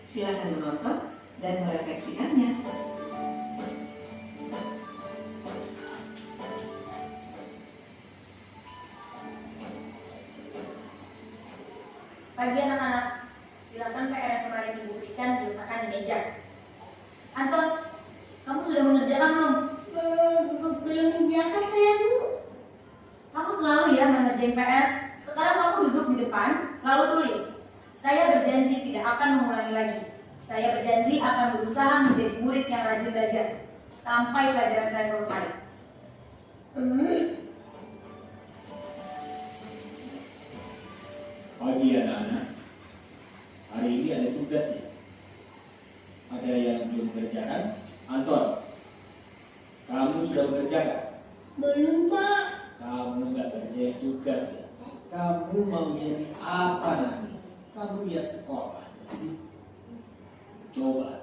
Silakan menonton dan merefleksikannya. Pagi anak-anak, silakan PR yang kemarin Ibu berikan diletakkan di meja. Anton, kamu sudah mengerjakan belum? Belum mengerjakan saya, Bu. Kamu selalu ya mengerjain PR. Sekarang kamu duduk di depan, lalu tulis. Saya berjanji tidak akan mengulangi lagi. Saya berjanji akan berusaha menjadi murid yang rajin belajar sampai pelajaran saya selesai. Pagi anak-anak, hari ini ada tugas ya. Ada yang belum mengerjakan? Anton, kamu sudah mengerjakan? Belum, Pak. Kamu nggak kerjain tugas ya? Kamu mau jadi apa nanti? Kamu lihat sekolah sih? Coba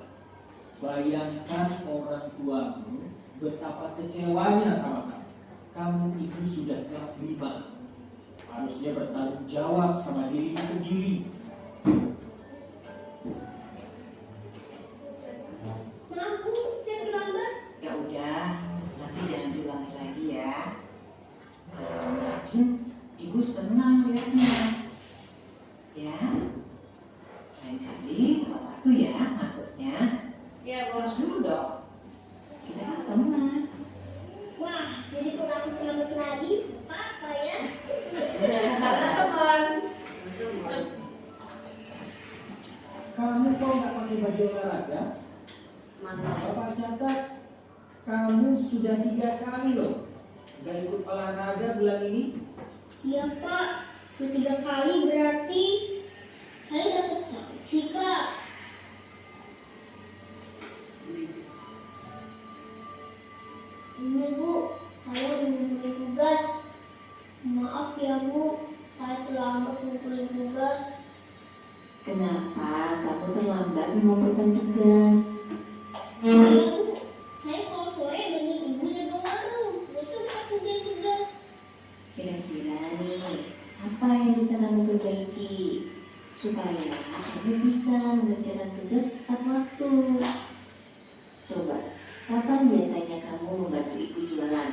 bayangkan orang tuamu betapa kecewanya sama kamu. Kamu itu sudah kelas 5. Harusnya bertanggung jawab sama dirimu sendiri. Maaf, Bu, saya terlambat. Ya udah, nanti jangan diulangi lagi ya. Kalau kamu rajin, Ibu senang lihatnya. Ya, lain kali tepat waktu ya masuknya. Iya, Terus Bos. dulu dong. Kita kan teman. Wah, jadi kalau aku terlambat lagi, apa ya? Teman. Kamu kok nggak pakai baju olahraga? Mantap. Bapak catat, kamu sudah 3 kali loh nggak ikut olahraga bulan ini. Iya, Pak. Sudah 3 kali berarti saya dapat sanksi, Kak. Ini, Bu, saya udah ngumpulin tugas. Maaf ya, Bu, saya terlambat ngumpulin tugas. Kenapa kamu terlambat mengumpulkan tugas? Iya, Bu, saya kalau sore demi ibu jaga warung. Besok aku kerjain tugas. Kira-kira nih, apa yang bisa kamu perbaiki supaya kamu bisa mengerjakan tugas tepat waktu? Coba, kapan biasanya kamu membantu ibu jualan?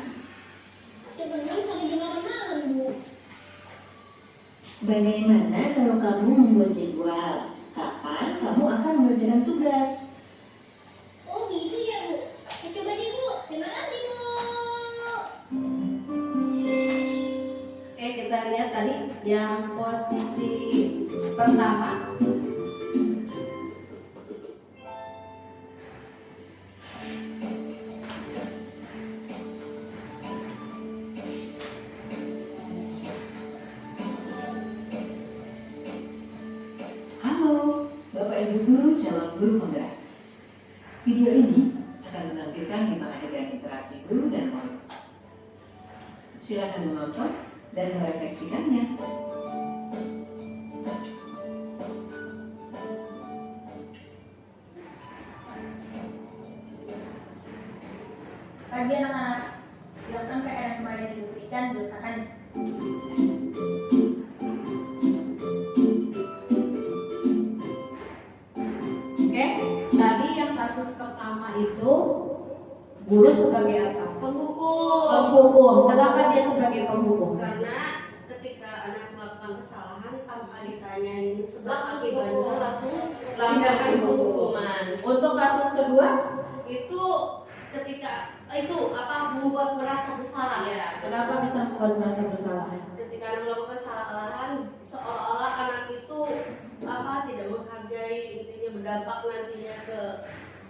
Sebenarnya sampai jam 8 malam, Bu. Bagaimana kalau kamu membuat jadwal? Kapan kamu akan mengerjakan tugas? Oh gitu ya, Bu. Coba deh, Bu. Terima kasih, Bu. Oke, kita lihat tadi yang posisi pertama. Halo, Bapak Ibu Guru calon guru penggerak. Video ini akan menampilkan 5 adegan interaksi guru dan murid. Silakan menonton dan merefleksikannya. Pagi anak-anak, silakan PR yang kemarin Ibu berikan diletakkan. Oke, tadi yang kasus pertama itu guru sebagai apa? Penghukum. Penghukum. Kenapa dia sebagai penghukum? Karena ketika anak melakukan kesalahan tanpa ditanyain sebab akibatnya langsung Langsung hukuman. Untuk kasus kedua, Itu ketika membuat merasa bersalah. ya, kenapa bisa membuat merasa bersalah? Ketika anak melakukan kesalahan, seolah-olah anak itu tidak menghargai, intinya berdampak nantinya ke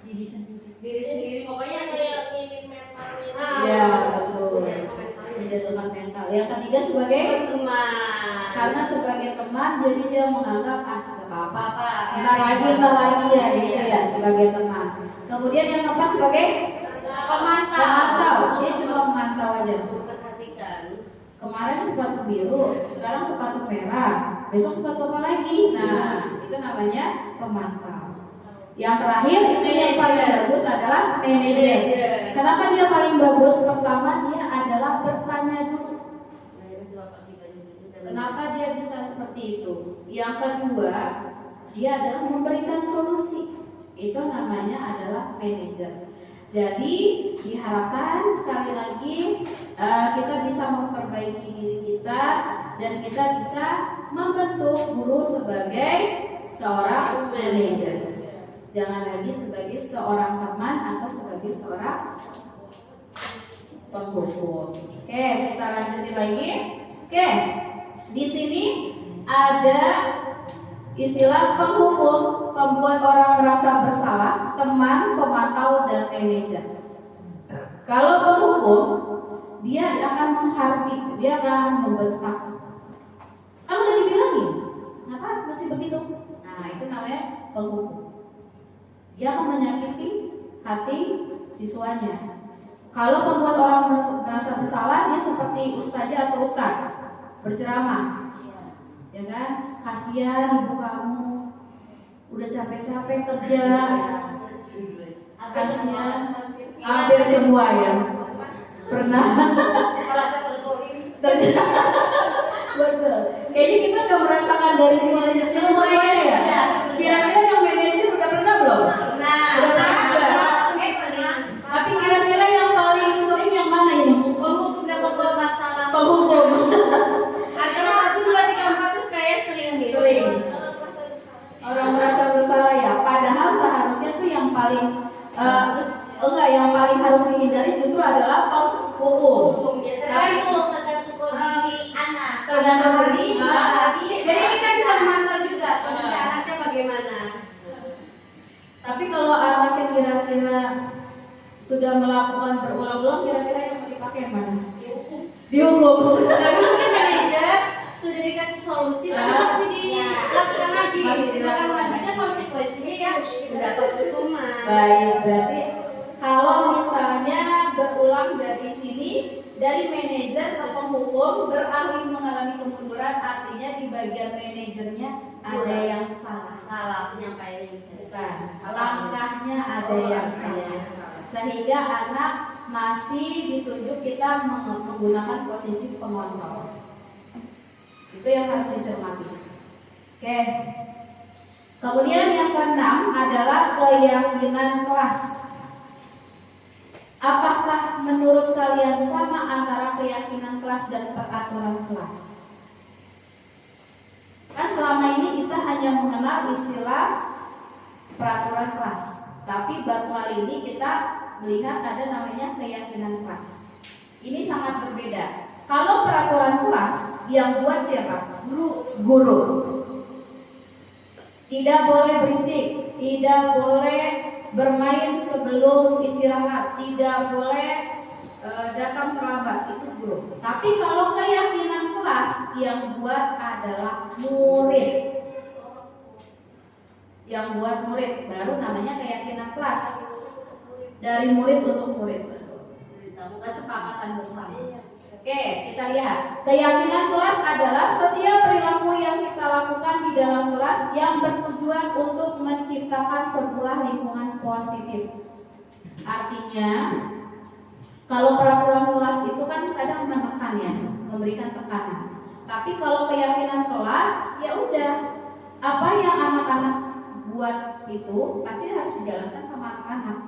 Diri sendiri. diri sendiri. Pokoknya kayak nginin mentalnya. Iya, betul. Mental mentalnya. Menjatuhkan mental Yang ketiga sebagai teman. karena sebagai teman jadi dia menganggap gak apa-apa, Apa-apa. ntar lagi ya gitu ya sebagai teman. Kemudian yang keempat sebagai pemantau, dia cuma memantau aja. Memperhatikan. Kemarin sepatu biru, sekarang sepatu merah, besok sepatu apa lagi? Nah, itu namanya pemantau. Yang terakhir ini yang paling bagus adalah manajer. Kenapa dia paling bagus? Pertama, dia adalah bertanya dulu. Kenapa dia bisa seperti itu? Yang kedua, dia adalah memberikan solusi. Itu namanya adalah manajer. Jadi diharapkan sekali lagi kita bisa memperbaiki diri kita dan kita bisa membentuk guru sebagai seorang manajer. Jangan lagi sebagai seorang teman atau sebagai seorang penghukum. Oke, kita lanjutin lagi. Oke, di sini ada istilah penghukum, pembuat orang merasa bersalah, teman, pemantau, dan manajer. Kalau penghukum, dia akan menghardik, dia akan membentak. Kalau udah dibilangin, kenapa masih begitu? Nah, itu namanya penghukum. Dia akan menyakiti hati siswanya. Kalau membuat orang merasa bersalah, dia seperti ustazah atau ustaz berceramah, ya kan? Kasihan ibu kamu, udah capek-capek kerja, kasihan. Hampir semua ya pernah Merasa terzolimi. betul. Kayaknya kita udah merasakan dari sini semuanya ya. Kira-kira yang manajer udah pernah belum? Udah pernah juga. Tapi kira-kira yang paling sering yang mana ini? Penghukum dan membuat masalah. Penghukum. Antara 1, 2, 3, 4 tuh kayak sering gitu. Sering. Orang merasa bersalah ya. Padahal seharusnya tuh yang paling yang paling harus dihindari justru adalah penghukum. Hukumnya. Tapi itu tergantung kondisi anak. Tergantung Jadi kita bisa memantau juga kondisi anaknya bagaimana. Tapi kalau anaknya kira-kira sudah melakukan berulang-ulang, kira-kira yang mau dipakai yang mana? Dihukum. Tapi mungkin manajer sudah dikasih solusi, tapi masih dilakukan lagi. Masih dilakukan lagi. Selanjutnya konsekuensinya ya mendapat hukuman. Baik, berarti kalau misalnya berulang dari sini, dari manajer ke penghukum beralih mengalami kemunduran, artinya di bagian manajernya ada yang salah. Salah penyampaiannya bisa. Bukan, langkahnya ada yang salah. Sehingga anak masih ditunjuk kita menggunakan posisi pengontrol. Itu yang harus dicermati. Oke. Kemudian yang keenam adalah keyakinan kelas. Apakah menurut kalian sama antara keyakinan kelas dan peraturan kelas? Kan selama ini kita hanya mengenal istilah peraturan kelas, tapi baru kali ini kita melihat ada namanya keyakinan kelas. Ini sangat berbeda. Kalau peraturan kelas yang buat siapa? Guru. Tidak boleh berisik, tidak boleh bermain sebelum istirahat, tidak boleh datang terlambat, itu guru. Tapi kalau keyakinan kelas yang buat adalah murid. Yang buat murid baru namanya keyakinan kelas. Dari murid untuk murid. Kesepakatan bersama. Oke, kita lihat. Keyakinan kelas adalah setiap perilaku yang kita lakukan di dalam kelas yang bertujuan untuk menciptakan sebuah lingkungan positif. Artinya, kalau peraturan kelas itu kan kadang menekan ya, memberikan tekanan. Tapi kalau keyakinan kelas, ya udah, apa yang anak-anak buat itu pasti harus dijalankan sama anak-anak,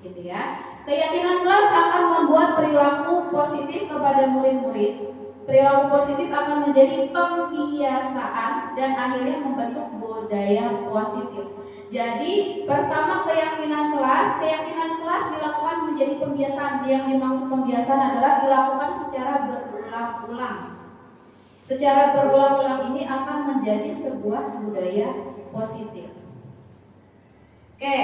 gitu ya. Keyakinan kelas akan membuat perilaku positif kepada murid-murid. Perilaku positif akan menjadi pembiasaan dan akhirnya membentuk budaya positif. Jadi pertama keyakinan kelas dilakukan menjadi pembiasaan. Yang dimaksud pembiasaan adalah dilakukan secara berulang-ulang. Secara berulang-ulang ini akan menjadi sebuah budaya positif. Oke.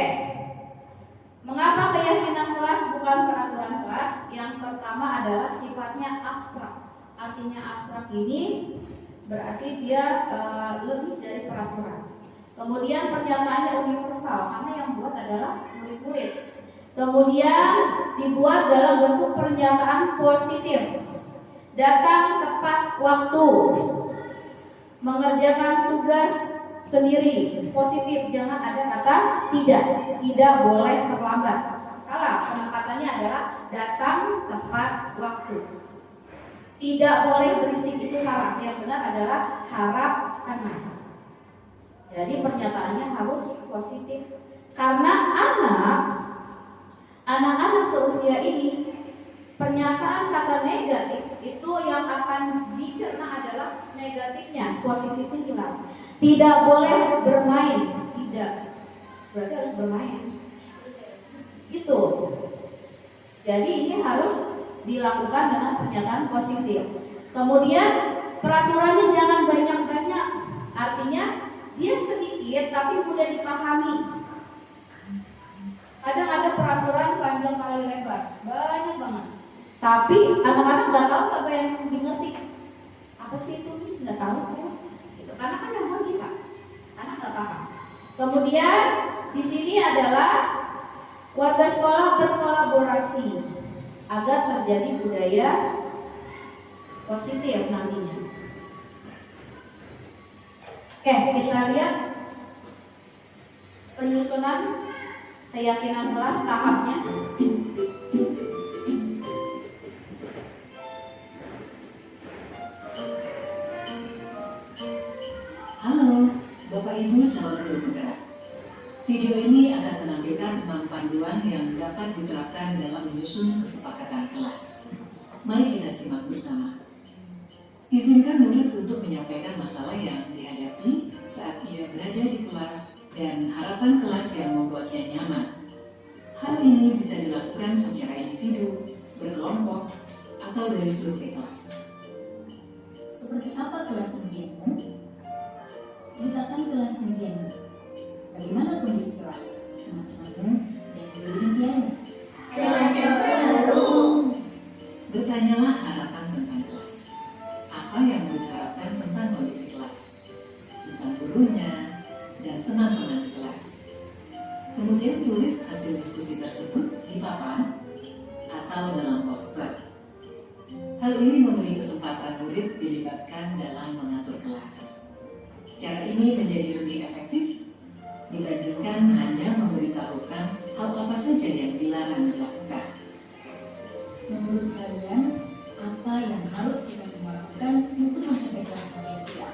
Mengapa keyakinan kelas bukan peraturan kelas? Yang pertama adalah sifatnya abstrak. artinya abstrak ini berarti dia lebih dari peraturan. Kemudian pernyataannya universal karena yang buat adalah murid-murid. Kemudian dibuat dalam bentuk pernyataan positif. Datang tepat waktu. Mengerjakan tugas sendiri. Positif, jangan ada kata tidak. Tidak boleh terlambat. Salah, penekatannya adalah datang tepat waktu. Tidak boleh berisik, itu salah. Yang benar adalah harap tenang. Jadi pernyataannya harus positif. Karena anak-anak seusia ini, pernyataan kata negatif itu yang akan dicerna adalah negatifnya, positifnya hilang. Tidak boleh bermain, tidak. Berarti harus bermain. Gitu. Jadi ini harus dilakukan dengan pernyataan positif. Kemudian peraturannya jangan banyak-banyak. Artinya dia sedikit tapi mudah dipahami. Kadang ada peraturan panjang kali lebar, banyak banget. Tapi anak-anak nggak tahu apa yang dimengerti. Apa sih itu? Nggak tahu saya. Gitu. Karena kan yang buat kita, anak nggak paham. Kemudian di sini adalah warga sekolah berkolaborasi agar terjadi budaya positif nantinya. Oke, kita lihat penyusunan keyakinan kelas tahapnya. Halo, Bapak Ibu calon guru penggerak. Video ini akan menampilkan 6 panduan yang dapat diterapkan dalam menyusun kesepakatan kelas. Mari kita simak bersama. Izinkan murid untuk menyampaikan masalah yang dihadapi saat ia berada di kelas dan harapan kelas yang membuatnya nyaman. Hal ini bisa dilakukan secara individu, berkelompok, atau dari survei kelas. Seperti apa kelas impianmu? Ceritakan kelas impianmu. Bagaimana kondisi kelas, teman-temanmu, dan guru impianmu? Bertanyalah harapan tentang kelas. Apa yang murid harapkan tentang kondisi kelas, tentang gurunya, dan teman-teman di kelas. Kemudian tulis hasil diskusi tersebut di papan atau dalam poster. Hal ini memberi kesempatan murid dilibatkan dalam mengatur kelas. Cara ini menjadi lebih efektif dibandingkan hanya memberitahukan hal apa saja yang dilarang dilakukan. Menurut kalian, apa yang harus kita semua lakukan untuk mencapai kelas impian kita?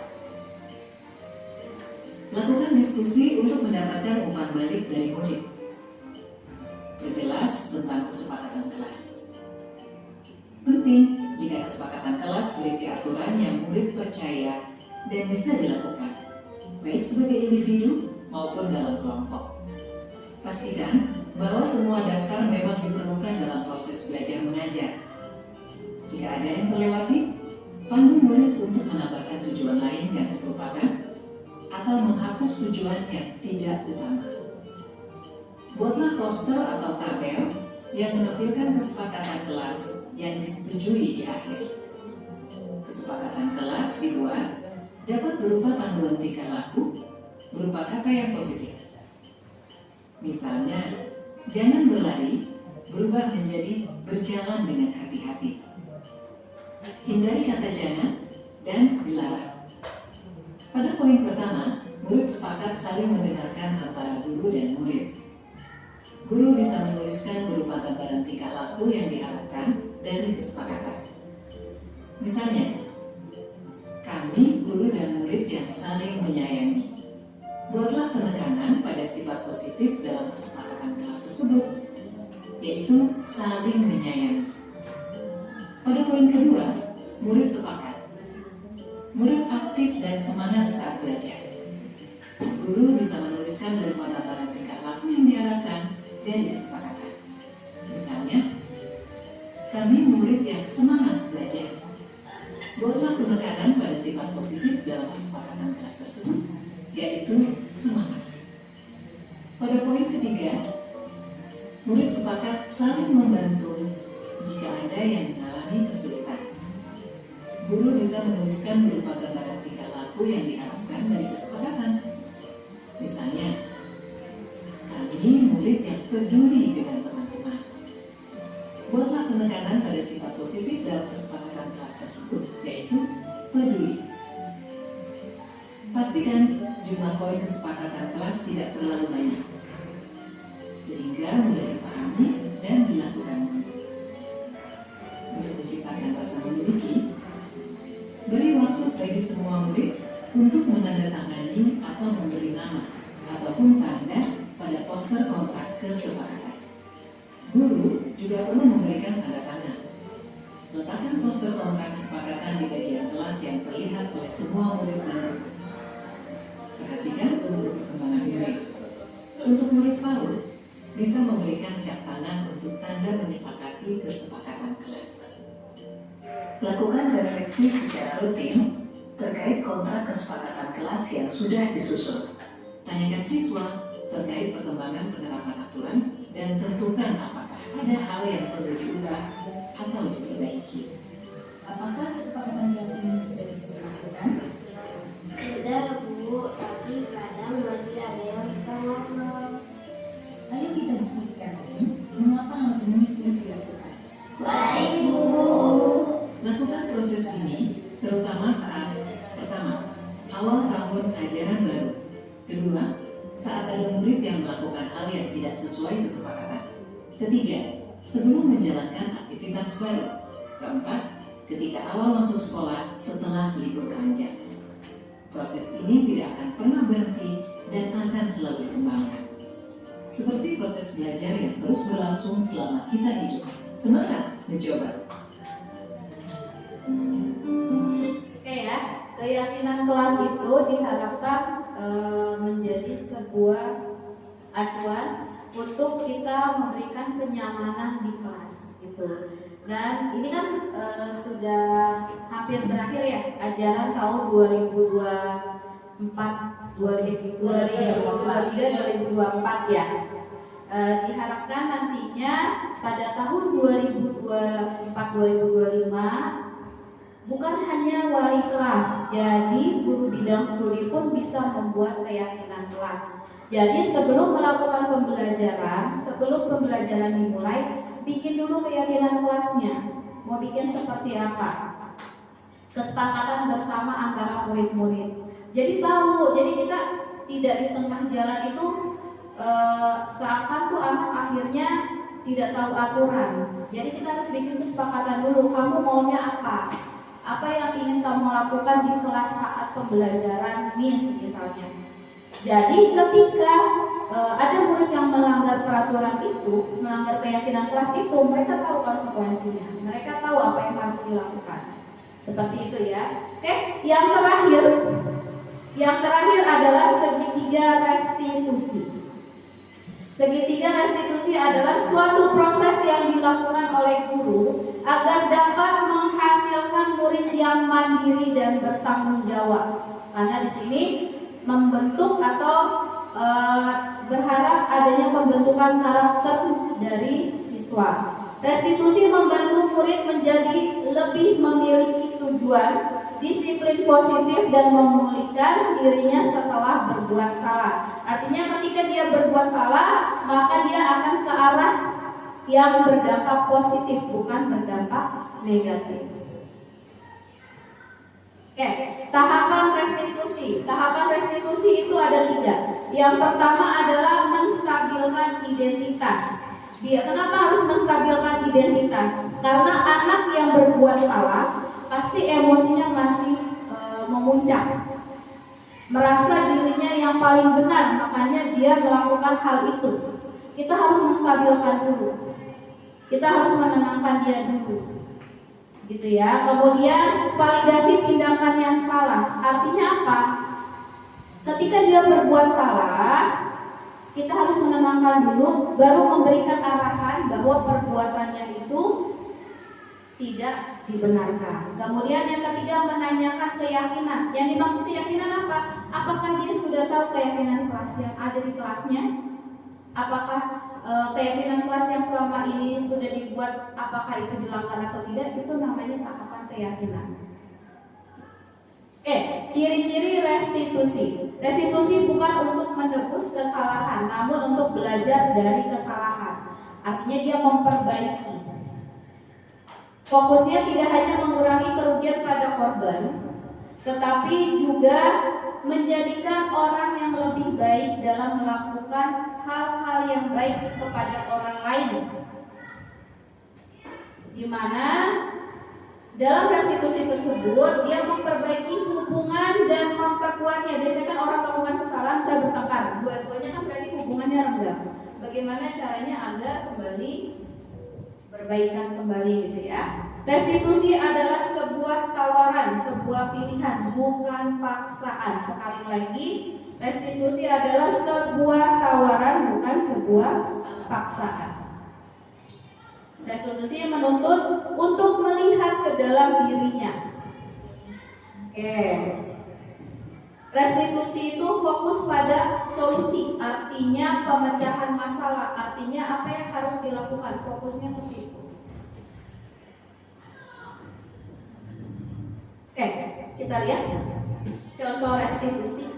Lakukan diskusi untuk mendapatkan umpan balik dari murid. Perjelas tentang kesepakatan kelas. Penting jika kesepakatan kelas berisi aturan yang murid percaya dan bisa dilakukan, baik sebagai individu maupun dalam kelompok. Pastikan bahwa semua daftar memang diperlukan dalam proses belajar mengajar. Jika ada yang terlewati, pandu murid untuk menambahkan tujuan lain yang terlupakan atau menghapus tujuan yang tidak utama. Buatlah poster atau tabel yang menampilkan kesepakatan kelas yang disetujui di akhir. Kesepakatan kelas dibuat dapat berupa panduan tingkah laku berupa kata yang positif. Misalnya, jangan berlari berubah menjadi berjalan dengan hati-hati. Hindari kata jangan dan dilarang. Pada poin pertama, murid sepakat saling mendengarkan antara guru dan murid. Guru bisa menuliskan berupa gambaran tingkah laku yang diharapkan dari kesepakatan. Misalnya, kami guru dan murid yang saling menyayangi. Buatlah penekanan pada sifat positif dalam kesepakatan kelas tersebut, yaitu saling menyayangi. Pada poin kedua, murid sepakat. Murid aktif dan semangat saat belajar. Guru bisa menuliskan berupa gambaran tingkah laku yang diharapkan dari kesepakatan. Misalnya, kami murid yang semangat belajar. Buatlah penekanan pada sifat positif dalam kesepakatan kelas tersebut, yaitu semangat. Pada poin ketiga, murid sepakat saling membantu jika ada yang mengalami kesulitan. Guru bisa menuliskan berupa gambaran tingkah laku yang diharapkan dari kesepakatan. Misalnya, kami murid yang peduli dengan teman-teman. Buatlah penekanan pada sifat positif dalam kesepakatan kelas tersebut, yaitu peduli. Pastikan jumlah poin kesepakatan kelas tidak terlalu banyak, sehingga mudah dipahami dan dilakukan. Untuk menciptakan rasa memiliki, beri waktu bagi semua murid untuk menandatangani atau memberi nama ataupun tanda pada poster kontrak kesepakatan. Guru juga perlu memberikan tanda tangan. Letakkan poster kontrak kesepakatan di bagian kelas yang terlihat oleh semua murid dan guru. Perhatikan untuk perkembangan murid. Untuk murid PAUD, bisa memberikan cap tangan untuk tanda menyepakati kesepakatan kelas. Lakukan refleksi secara rutin terkait kontrak kesepakatan kelas yang sudah disusun. Tanyakan siswa terkait perkembangan penerapan aturan dan tentukan apakah ada hal yang perlu diubah atau diperbaiki. Apakah kesepakatan kelas ini sudah bisa dilakukan? Sudah Bu, tapi kadang masih ada yang suka ngobrol. Ayo kita diskusikan lagi, mengapa hal ini sulit dilakukan? Baik Bu. Lakukan proses ini terutama saat pertama, awal tahun ajaran baru. Kedua, saat ada murid yang melakukan hal yang tidak sesuai kesepakatan. Ketiga, sebelum menjalankan aktivitas baru. Keempat, ketika awal masuk sekolah setelah libur panjang. Proses ini tidak akan pernah berhenti dan akan selalu dikembangkan. Seperti proses belajar yang terus berlangsung selama kita hidup. Semangat mencoba! Oke ya, keyakinan kelas itu diharapkan menjadi sebuah acuan untuk kita memberikan kenyamanan di kelas gitu. Dan ini kan sudah hampir berakhir ya, ajaran tahun 2023-2024 ya. Diharapkan nantinya pada tahun 2024-2025 bukan hanya wali kelas, jadi guru bidang studi pun bisa membuat keyakinan kelas. Jadi sebelum melakukan pembelajaran, sebelum pembelajaran dimulai, bikin dulu keyakinan kelasnya. Mau bikin seperti apa? Kesepakatan bersama antara murid-murid. Jadi tahu, jadi kita tidak di tengah jalan itu seakan tuh anak akhirnya tidak tahu aturan. Jadi kita harus bikin kesepakatan dulu. Kamu maunya apa? Apa yang ingin kamu lakukan di kelas saat pembelajaran Miss misalnya. Jadi ketika ada murid yang melanggar peraturan itu, melanggar keyakinan kelas itu, mereka tahu konsekuensinya. Mereka tahu apa yang harus dilakukan. Seperti itu ya. Oke, yang terakhir adalah segitiga restitusi. Segitiga restitusi adalah suatu proses yang dilakukan oleh guru agar dapat menghasilkan murid yang mandiri dan bertanggung jawab. Karena di sini membentuk atau berharap adanya pembentukan karakter dari siswa. Restitusi membantu murid menjadi lebih memiliki tujuan, disiplin positif dan memulihkan dirinya setelah berbuat salah. Artinya ketika dia berbuat salah, maka dia akan ke arah yang berdampak positif, bukan berdampak negatif. Oke, tahapan restitusi. Tahapan restitusi itu ada 3. Yang pertama adalah menstabilkan identitas. Kenapa harus menstabilkan identitas? Karena anak yang berbuat salah pasti emosinya masih memuncak, merasa dirinya yang paling benar, makanya dia melakukan hal itu. Kita harus menstabilkan dulu. Kita harus menenangkan dia dulu. Gitu ya. Kemudian validasi tindakan yang salah. Artinya apa? Ketika dia berbuat salah, kita harus menenangkan dulu, baru memberikan arahan bahwa perbuatannya itu tidak dibenarkan. Kemudian yang ketiga, menanyakan keyakinan. Yang dimaksud keyakinan apa? Apakah dia sudah tahu keyakinan kelas yang ada di kelasnya? Apakah keyakinan kelas yang selama ini sudah dibuat, apakah itu dilanggar atau tidak? Itu namanya tahapan keyakinan. Ciri-ciri restitusi. Restitusi bukan untuk menebus kesalahan, namun untuk belajar dari kesalahan. Artinya dia memperbaiki. Fokusnya tidak hanya mengurangi kerugian pada korban, tetapi juga menjadikan orang yang lebih baik dalam melakukan hal-hal yang baik kepada orang lain. Di mana dalam restitusi tersebut dia memperbaiki hubungan dan memperkuatnya. Biasanya kan orang melakukan kesalahan saya bertengkar, dua-duanya kan berarti hubungannya renggang. Bagaimana caranya agar kembali perbaikan kembali gitu ya. Restitusi adalah sebuah tawaran, sebuah pilihan, bukan paksaan. Sekali lagi, restitusi adalah sebuah tawaran, bukan sebuah paksaan. Restitusi menuntut untuk melihat ke dalam dirinya. Restitusi itu fokus pada solusi, artinya pemecahan masalah, artinya apa yang harus dilakukan, fokusnya ke situ. Kita lihat contoh restitusi.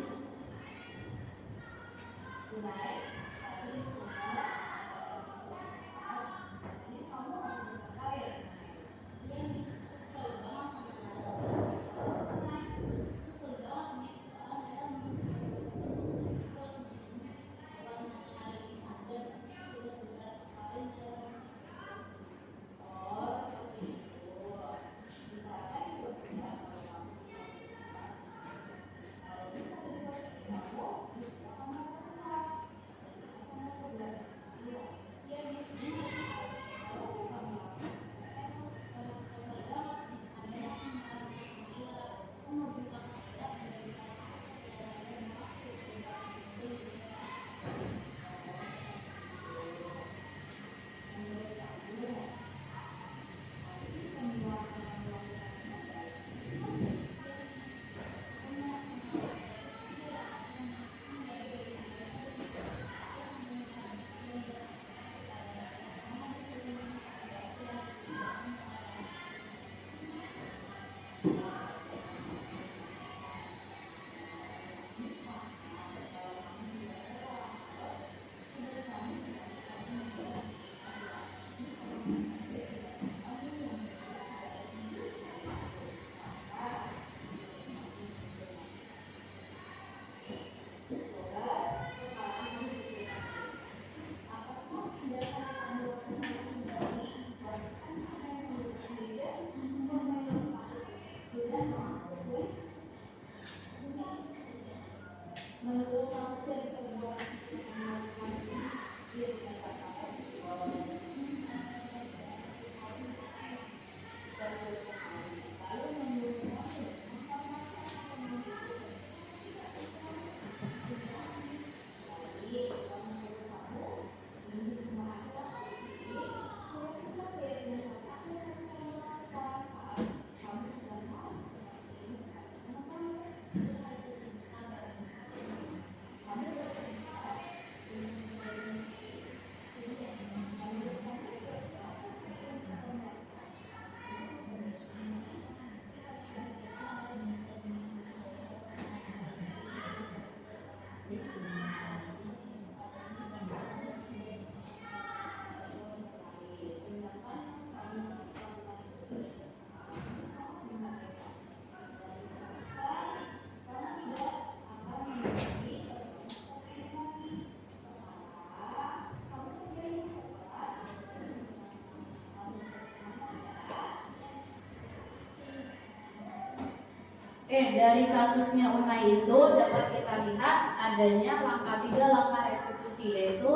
Dari kasusnya Unai itu dapat kita lihat adanya langkah 3 langkah restitusi, yaitu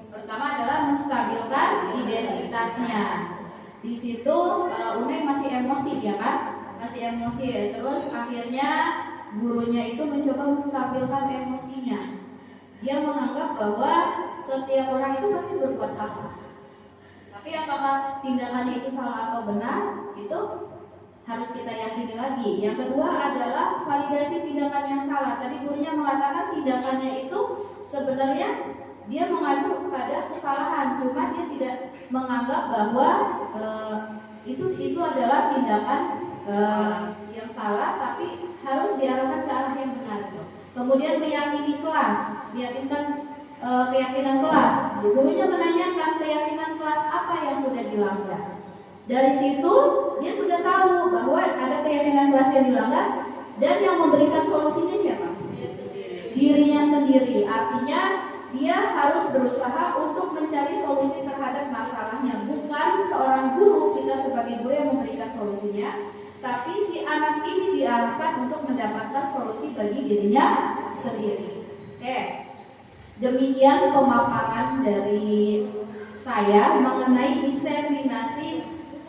pertama adalah menstabilkan identitasnya. Di situ Unai masih emosi ya kan, masih emosi. Terus akhirnya gurunya itu mencoba menstabilkan emosinya. Dia menganggap bahwa setiap orang itu pasti berbuat salah. Tapi apakah tindakannya itu salah atau benar, itu harus kita yakini lagi. Yang kedua adalah validasi tindakan yang salah. Tadi gurunya mengatakan tindakannya itu sebenarnya dia mengacu kepada kesalahan, cuma dia tidak menganggap bahwa itu adalah tindakan yang salah, tapi harus diarahkan ke arah yang benar. Kemudian meyakini kelas, meyakinkan keyakinan kelas. Gurunya menanyakan keyakinan kelas apa yang sudah dilanggar. Dari situ dia sudah tahu bahwa ada keyakinan kelas yang dilanggar, dan yang memberikan solusinya siapa? Dirinya sendiri. Artinya dia harus berusaha untuk mencari solusi terhadap masalahnya. Bukan seorang guru, kita sebagai guru yang memberikan solusinya, tapi si anak ini diarahkan untuk mendapatkan solusi bagi dirinya sendiri. Oke, demikian pemaparan dari saya mengenai diseminasi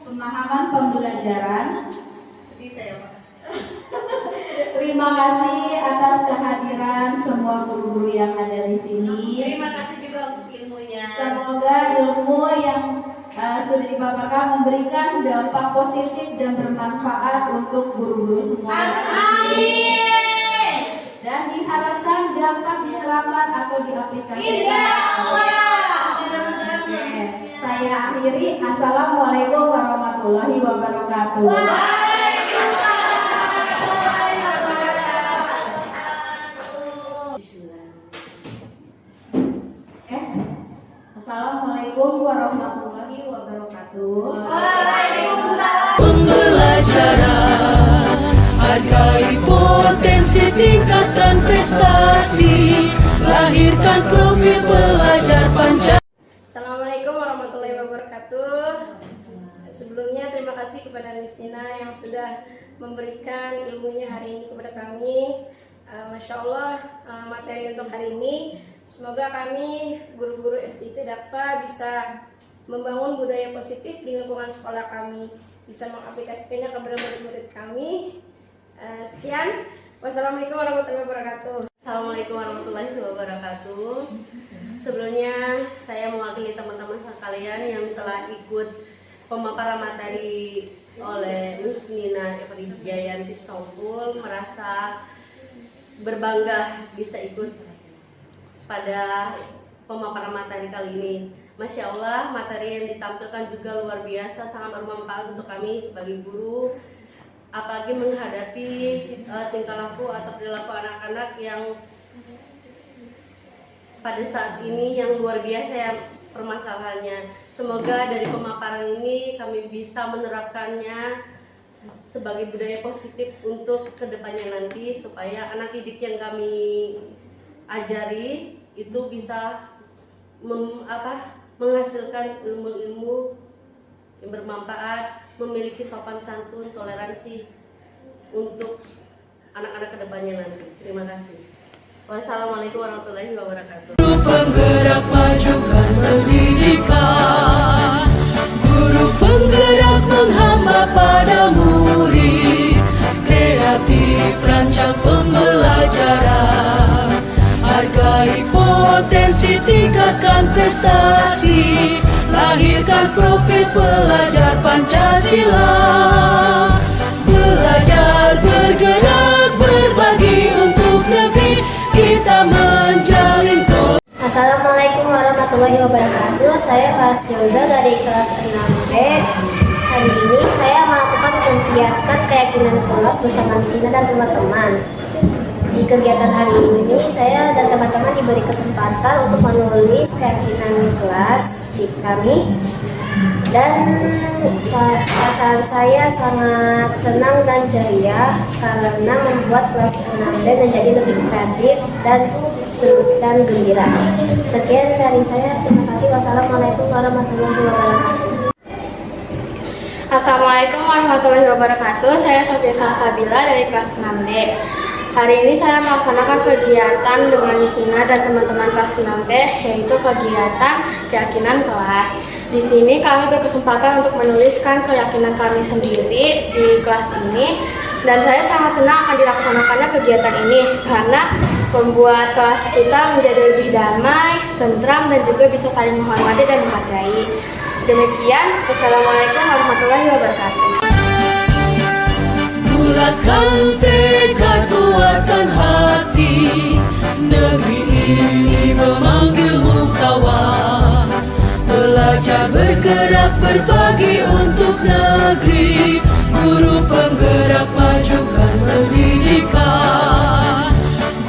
pemahaman pembelajaran. Sedih saya, Pak. Terima kasih atas kehadiran semua guru-guru yang ada di sini. Terima kasih juga untuk ilmunya. Semoga ilmu yang sudah dipaparkan memberikan dampak positif dan bermanfaat untuk guru-guru semua. Amin. Dan diharapkan dapat diterapkan atau diaplikasikan. Insyaallah. Oke, saya akhiri. Assalamualaikum warahmatullahi wabarakatuh. Assalamualaikum warahmatullahi wabarakatuh. Pembelajaran, hargai potensi, tingkatkan prestasi, lahirkan profil pelajar Pancasila. Assalamualaikum warahmatullahi wabarakatuh. Sebelumnya terima kasih kepada Miss Nina yang sudah memberikan ilmunya hari ini kepada kami. Masya Allah, materi untuk hari ini semoga kami guru-guru SDIT dapat bisa membangun budaya positif di lingkungan sekolah kami, bisa mengaplikasikannya kepada murid-murid kami. Sekian, wassalamualaikum warahmatullahi wabarakatuh. Assalamualaikum warahmatullahi wabarakatuh. Sebelumnya saya mewakili teman-teman sekalian yang telah ikut pemaparan materi oleh Miss Nina Efrijayanti Stompul, merasa berbangga bisa ikut pada pemaparan materi kali ini. Masya Allah, materi yang ditampilkan juga luar biasa, sangat bermanfaat untuk kami sebagai guru, apalagi menghadapi tingkah laku atau perilaku anak-anak yang pada saat ini yang luar biasa ya permasalahannya. Semoga dari pemaparan ini kami bisa menerapkannya sebagai budaya positif untuk kedepannya nanti, supaya anak didik yang kami ajari itu bisa menghasilkan ilmu-ilmu yang bermanfaat, memiliki sopan santun, toleransi untuk anak-anak kedepannya nanti. Terima kasih. Wassalamualaikum warahmatullahi wabarakatuh. Guru penggerak majukan pendidikan, guru penggerak menghamba pada murid, kreatif rancang pembelajaran, hargai potensi, tingkatkan prestasi, lahirkan profil pelajar Pancasila. Belajar, bergerak, berbagi untuk negeri, kita menjalin. Assalamualaikum warahmatullahi wabarakatuh. Saya Farsioza dari kelas 6B. Hari ini saya melakukan kegiatan keyakinan kelas bersama Miss Nina dan teman-teman. Di kegiatan hari ini saya dan teman-teman diberi kesempatan untuk menulis keyakinan kelas di kami. Dan perasaan saya sangat senang dan ceria karena membuat kelas 6B menjadi lebih kreatif dan gembira. Sekian dari saya, terima kasih. Wassalamualaikum warahmatullahi wabarakatuh. Assalamualaikum warahmatullahi wabarakatuh. Saya Sofia Salsabila dari kelas 6D. Hari ini saya melaksanakan kegiatan dengan Miss Nina dan teman-teman kelas 6B, yaitu kegiatan keyakinan kelas. Di sini kami berkesempatan untuk menuliskan keyakinan kami sendiri di kelas ini, dan saya sangat senang akan dilaksanakannya kegiatan ini karena membuat kelas kita menjadi lebih damai, tentram, dan juga bisa saling menghormati dan menghargai. Demikian, wassalamualaikum warahmatullahi wabarakatuh. Bulatkan tekad, kuatkan hati, negeri ini memanggilmu kawan. Belajar, bergerak, berbagi untuk negeri, guru penggerak majukan pendidikan,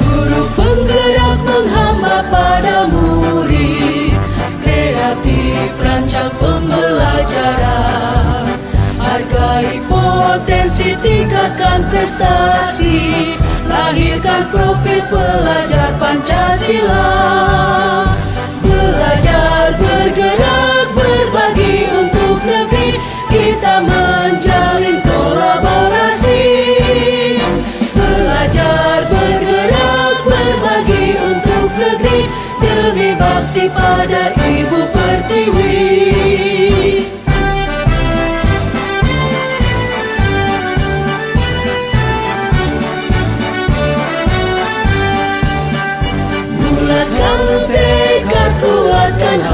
guru penggerak menghamba pada murid, kreatif rancang pembelajaran, hargai potensi, tingkatkan prestasi, lahirkan profil pelajar Pancasila. Belajar, bergerak, berbagi untuk negeri, kita menjalin kolaborasi. Belajar, bergerak, berbagi untuk negeri, demi bakti pada Ibu Pertiwi.